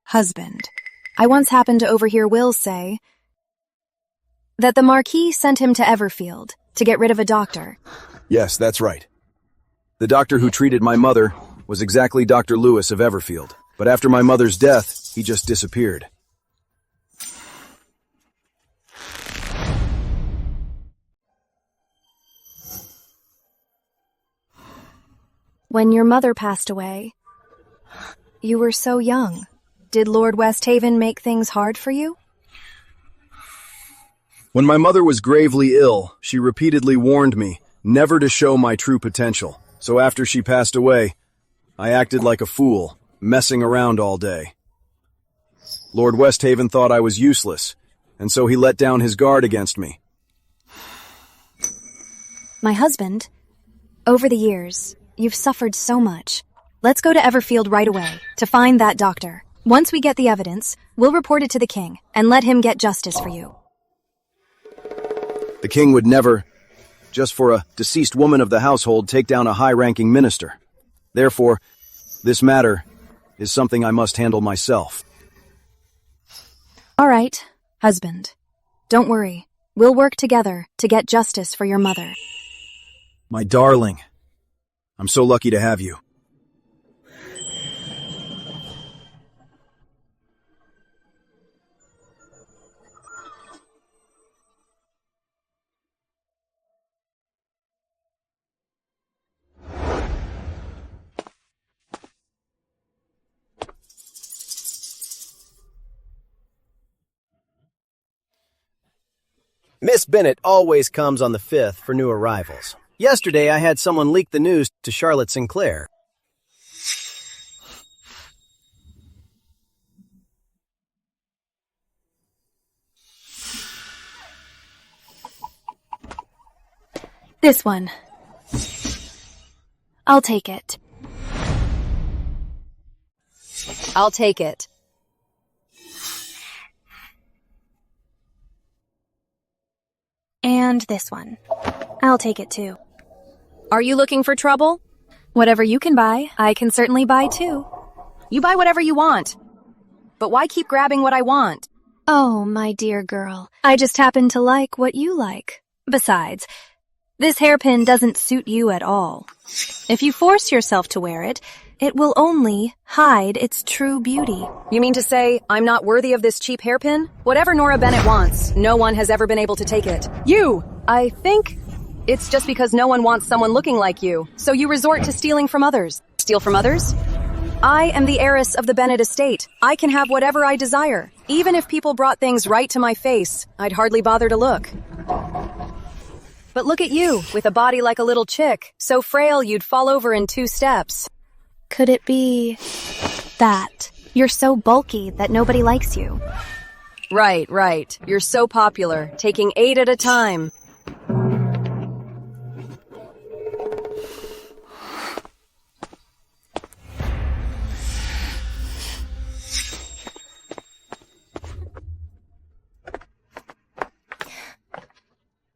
Husband. I once happened to overhear Will say that the Marquis sent him to Everfield to get rid of a doctor. Yes, that's right. The doctor who treated my mother was exactly Dr. Lewis of Everfield. But after my mother's death, he just disappeared. When your mother passed away, you were so young. Did Lord Westhaven make things hard for you? When my mother was gravely ill, she repeatedly warned me never to show my true potential. So after she passed away, I acted like a fool, messing around all day. Lord Westhaven thought I was useless, and so he let down his guard against me. My husband, over the years, you've suffered so much. Let's go to Everfield right away to find that doctor. Once we get the evidence, we'll report it to the king and let him get justice for you. The king would never, just for a deceased woman of the household, take down a high-ranking minister. Therefore, this matter is something I must handle myself. All right, husband. Don't worry. We'll work together to get justice for your mother. My darling, I'm so lucky to have you. Miss Bennett always comes on the 5th for new arrivals. Yesterday, I had someone leak the news to Charlotte Sinclair. This one. I'll take it. I'll take it. And this one. I'll take it too. Are you looking for trouble? Whatever you can buy, I can certainly buy too. You buy whatever you want. But why keep grabbing what I want? Oh, my dear girl. I just happen to like what you like. Besides, this hairpin doesn't suit you at all. If you force yourself to wear it, it will only hide its true beauty. You mean to say I'm not worthy of this cheap hairpin? Whatever Nora Bennett wants, no one has ever been able to take it. You! I think it's just because no one wants someone looking like you, so you resort to stealing from others. Steal from others? I am the heiress of the Bennett estate. I can have whatever I desire. Even if people brought things right to my face, I'd hardly bother to look. But look at you, with a body like a little chick, so frail you'd fall over in 2 steps. Could it be that you're so bulky that nobody likes you? Right. You're so popular, taking 8 at a time.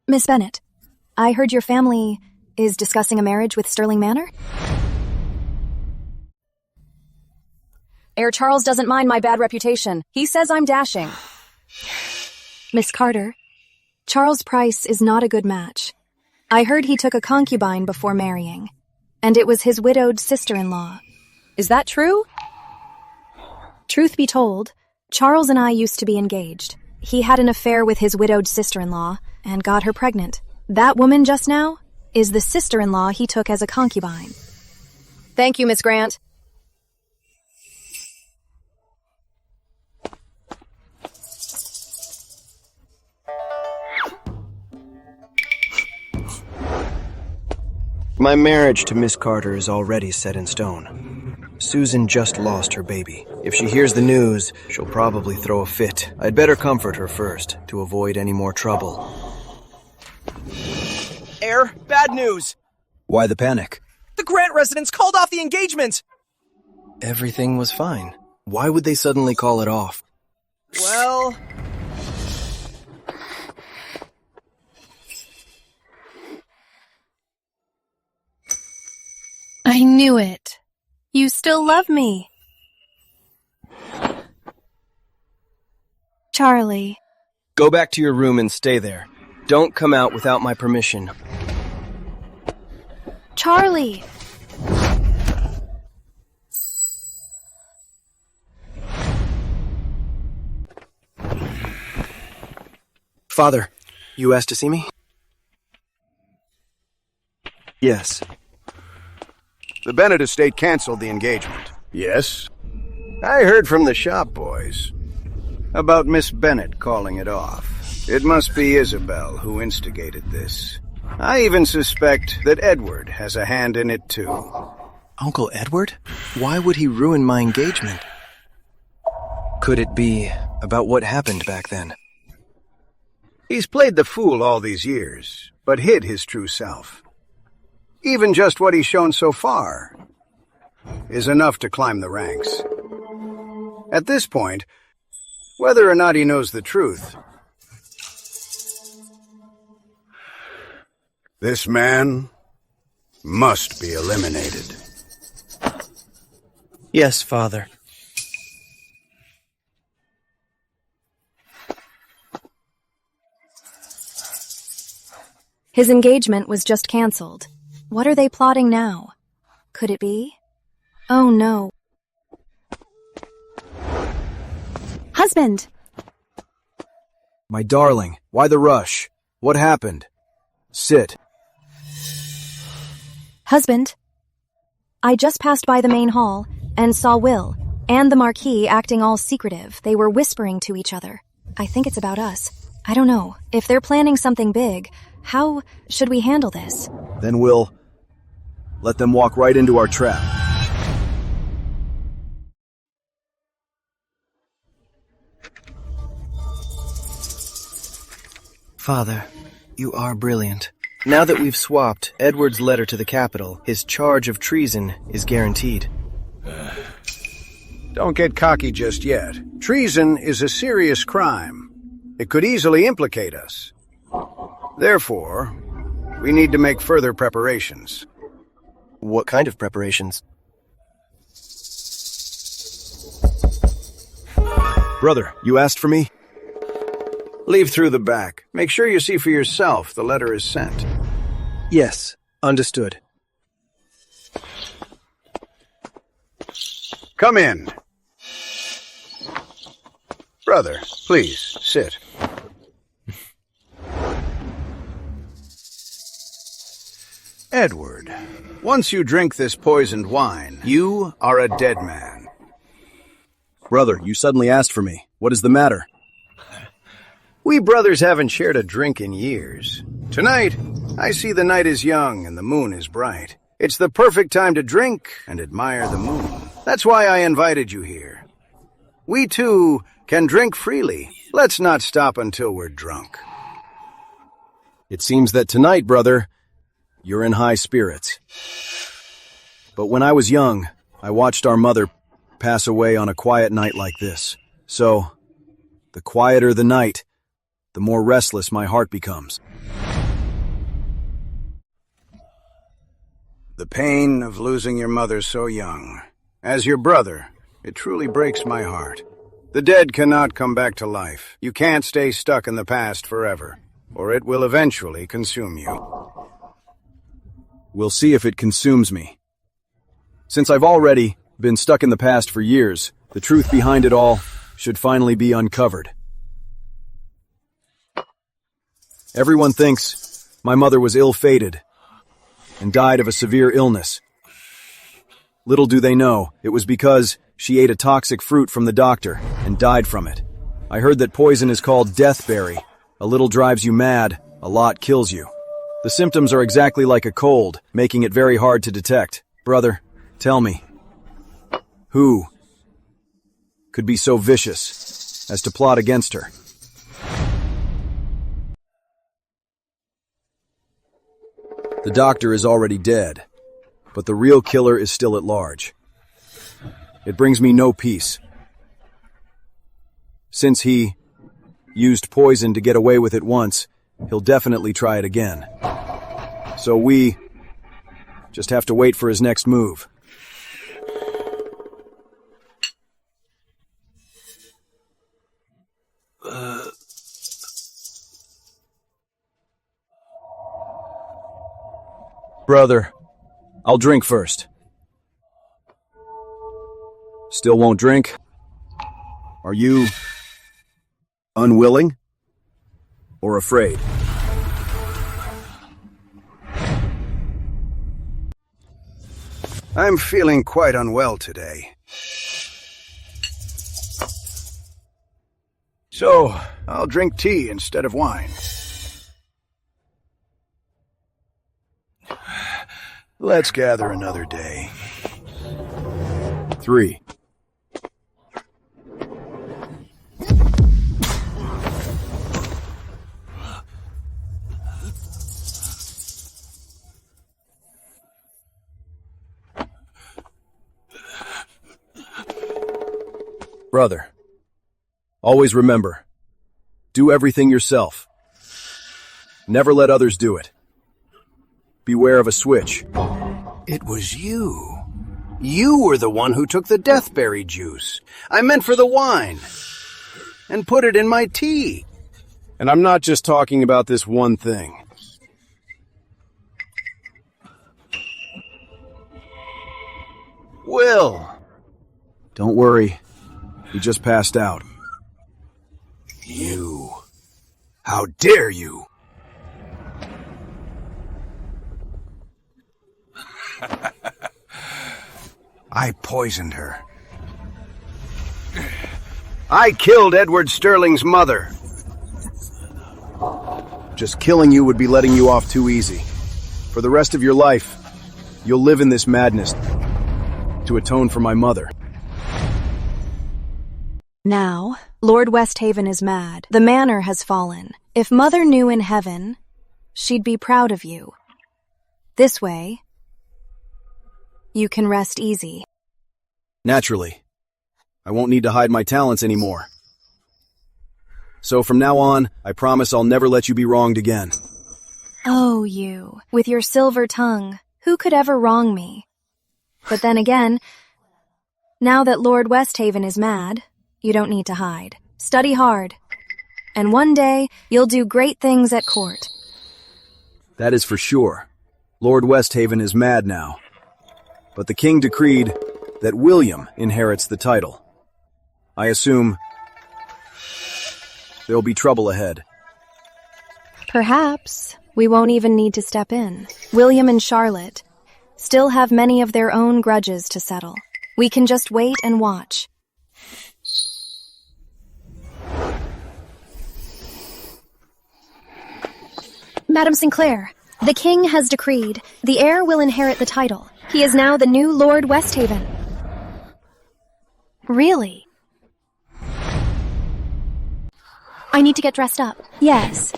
Miss Bennett, I heard your family is discussing a marriage with Sterling Manor? Heir Charles doesn't mind my bad reputation. He says I'm dashing. Miss Carter, Charles Price is not a good match. I heard he took a concubine before marrying, and it was his widowed sister-in-law. Is that true? Truth be told, Charles and I used to be engaged. He had an affair with his widowed sister-in-law and got her pregnant. That woman just now is the sister-in-law he took as a concubine. Thank you, Miss Grant. My marriage to Miss Carter is already set in stone. Susan just lost her baby. If she hears the news, she'll probably throw a fit. I'd better comfort her first, to avoid any more trouble. Heir, bad news. Why the panic? The Grant residents called off the engagement. Everything was fine. Why would they suddenly call it off? Well... I knew it. You still love me. Charlie. Go back to your room and stay there. Don't come out without my permission. Charlie! Father, you asked to see me? Yes. The Bennett estate canceled the engagement. Yes? I heard from the shop boys about Miss Bennett calling it off. It must be Isabel who instigated this. I even suspect that Edward has a hand in it too. Uncle Edward? Why would he ruin my engagement? Could it be about what happened back then? He's played the fool all these years, but hid his true self. Even just what he's shown so far is enough to climb the ranks. At this point, whether or not he knows the truth, this man must be eliminated. Yes, Father. His engagement was just canceled. What are they plotting now? Could it be? Oh no. Husband! My darling, why the rush? What happened? Sit. Husband, I just passed by the main hall and saw Will and the Marquis acting all secretive. They were whispering to each other. I think it's about us. I don't know. If they're planning something big, how should we handle this? Then we'll let them walk right into our trap. Father, you are brilliant. Now that we've swapped Edward's letter to the capital, his charge of treason is guaranteed. Don't get cocky just yet. Treason is a serious crime. It could easily implicate us. Therefore, we need to make further preparations. What kind of preparations? Brother, you asked for me? Leave through the back. Make sure you see for yourself the letter is sent. Yes, understood. Come in. Brother, please, sit. Edward, once you drink this poisoned wine, you are a dead man. Brother, you suddenly asked for me. What is the matter? We brothers haven't shared a drink in years. Tonight, I see the night is young and the moon is bright. It's the perfect time to drink and admire the moon. That's why I invited you here. We two can drink freely. Let's not stop until we're drunk. It seems that tonight, brother, you're in high spirits. But when I was young, I watched our mother pass away on a quiet night like this. So, the quieter the night, the more restless my heart becomes. The pain of losing your mother so young. As your brother, it truly breaks my heart. The dead cannot come back to life. You can't stay stuck in the past forever, or it will eventually consume you. We'll see if it consumes me. Since I've already been stuck in the past for years, the truth behind it all should finally be uncovered. Everyone thinks my mother was ill-fated and died of a severe illness. Little do they know, it was because she ate a toxic fruit from the doctor and died from it. I heard that poison is called deathberry. A little drives you mad, a lot kills you. The symptoms are exactly like a cold, making it very hard to detect. Brother, tell me, who could be so vicious as to plot against her? The doctor is already dead, but the real killer is still at large. It brings me no peace. Since he used poison to get away with it once, he'll definitely try it again. So we just have to wait for his next move. Brother, I'll drink first. Still won't drink? Are you unwilling or afraid? I'm feeling quite unwell today. So, I'll drink tea instead of wine. Let's gather another day. 3. Brother, always remember, do everything yourself. Never let others do it. Beware of a switch. It was you. You were the one who took the deathberry juice. I meant for the wine. And put it in my tea. And I'm not just talking about this one thing. Will. Don't worry. He just passed out. You. How dare you? I poisoned her. I killed Edward Sterling's mother. Just killing you would be letting you off too easy. For the rest of your life, you'll live in this madness to atone for my mother. Now, Lord Westhaven is mad. The manor has fallen. If Mother knew in heaven, she'd be proud of you. This way, you can rest easy. Naturally. I won't need to hide my talents anymore. So from now on, I promise I'll never let you be wronged again. Oh, you, with your silver tongue, who could ever wrong me? But then again, now that Lord Westhaven is mad, you don't need to hide. Study hard. And one day, you'll do great things at court. That is for sure. Lord Westhaven is mad now. But the king decreed that William inherits the title. I assume there'll be trouble ahead. Perhaps we won't even need to step in. William and Charlotte still have many of their own grudges to settle. We can just wait and watch. Madam Sinclair, the king has decreed the heir will inherit the title. He is now the new Lord Westhaven. Really? I need to get dressed up. Yes.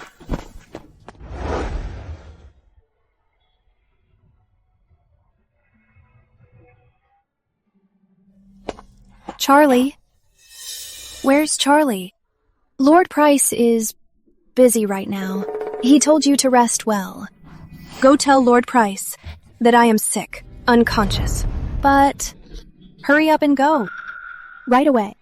Charlie? Where's Charlie? Lord Price is busy right now. He told you to rest well. Go tell Lord Price that I am sick, unconscious. But hurry up and go. Right away.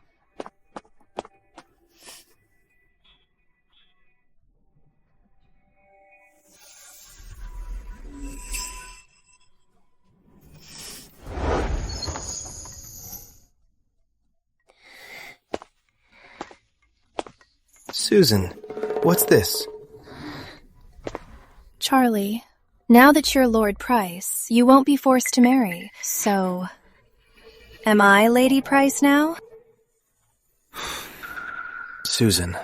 Susan, what's this? Charlie, now that you're Lord Price, you won't be forced to marry. So, am I Lady Price now? Susan,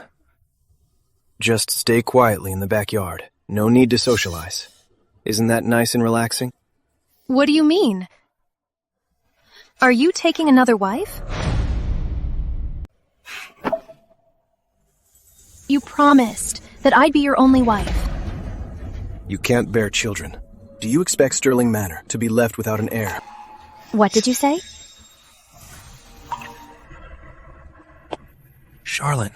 just stay quietly in the backyard. No need to socialize. Isn't that nice and relaxing? What do you mean? Are you taking another wife? You promised that I'd be your only wife. You can't bear children. Do you expect Sterling Manor to be left without an heir? What did you say? Charlotte,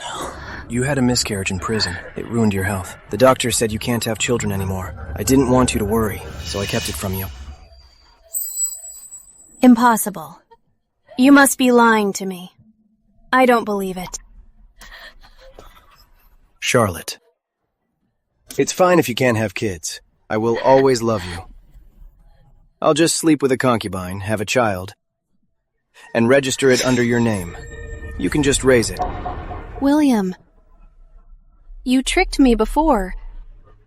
you had a miscarriage in prison. It ruined your health. The doctor said you can't have children anymore. I didn't want you to worry, so I kept it from you. Impossible. You must be lying to me. I don't believe it. Charlotte, it's fine if you can't have kids. I will always love you. I'll just sleep with a concubine, have a child, and register it under your name. You can just raise it. William, you tricked me before.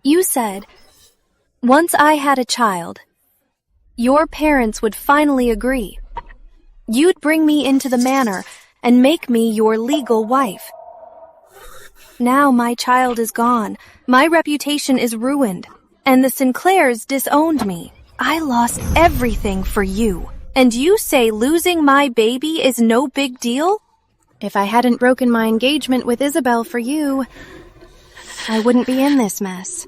You said, once I had a child, your parents would finally agree. You'd bring me into the manor and make me your legal wife. Now my child is gone, my reputation is ruined, and the Sinclairs disowned me. I lost everything for you, and you say losing my baby is no big deal? If I hadn't broken my engagement with Isabel for you, I wouldn't be in this mess.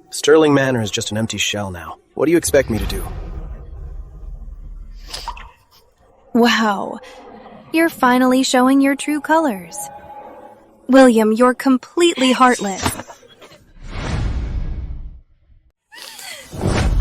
Sterling Manor is just an empty shell now. What do you expect me to do? Wow, you're finally showing your true colors. William, you're completely heartless.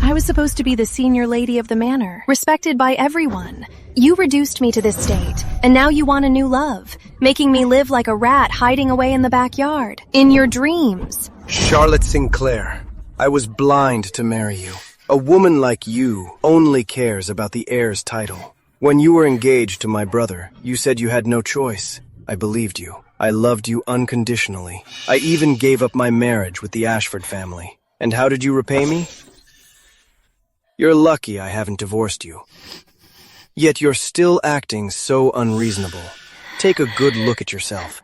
I was supposed to be the senior lady of the manor, respected by everyone. You reduced me to this state, and now you want a new love, making me live like a rat hiding away in the backyard, in your dreams. Charlotte Sinclair, I was blind to marry you. A woman like you only cares about the heir's title. When you were engaged to my brother, you said you had no choice. I believed you. I loved you unconditionally. I even gave up my marriage with the Ashford family. And how did you repay me? You're lucky I haven't divorced you. Yet you're still acting so unreasonable. Take a good look at yourself.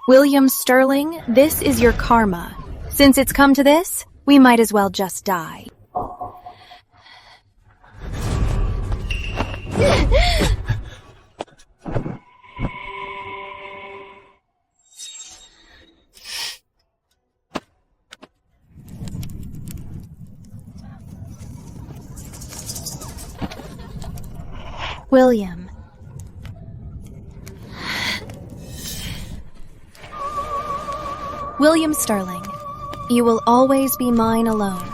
William Sterling, this is your karma. Since it's come to this, we might as well just die. William. William Sterling, you will always be mine alone.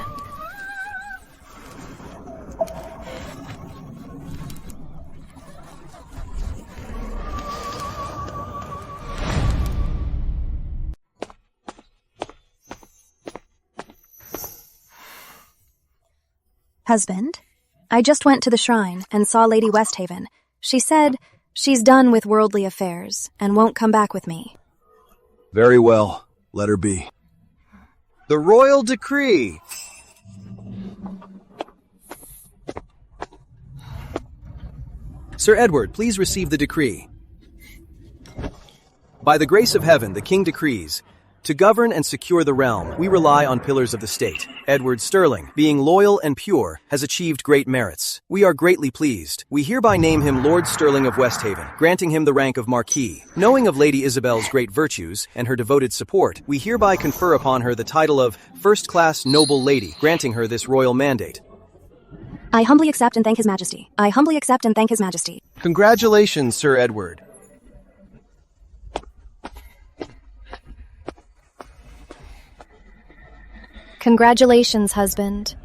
Husband, I just went to the shrine and saw Lady Westhaven. She said she's done with worldly affairs and won't come back with me. Very well. Let her be. The royal decree. Sir Edward, please receive the decree. By the grace of heaven, the king decrees, to govern and secure the realm, we rely on pillars of the state. Edward Sterling, being loyal and pure, has achieved great merits. We are greatly pleased. We hereby name him Lord Sterling of Westhaven, granting him the rank of Marquis. Knowing of Lady Isabel's great virtues and her devoted support, we hereby confer upon her the title of First-Class Noble Lady, granting her this royal mandate. I humbly accept and thank His Majesty. I humbly accept and thank His Majesty. Congratulations, Sir Edward. Congratulations, husband.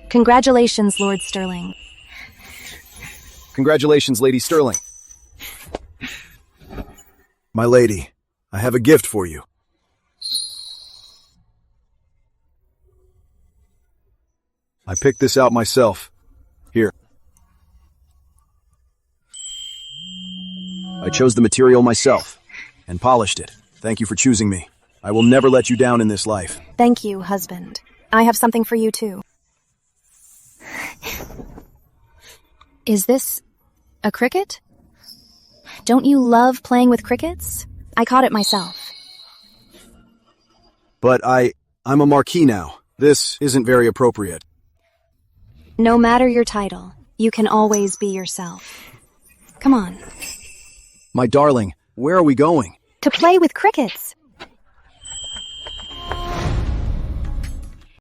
Congratulations, Lord Sterling. Congratulations, Lady Sterling. My lady, I have a gift for you. I picked this out myself. Here. I chose the material myself and polished it. Thank you for choosing me. I will never let you down in this life. Thank you, husband. I have something for you, too. Is this a cricket? Don't you love playing with crickets? I caught it myself. But I'm a marquis now. This isn't very appropriate. No matter your title, you can always be yourself. Come on. My darling, where are we going? To play with crickets.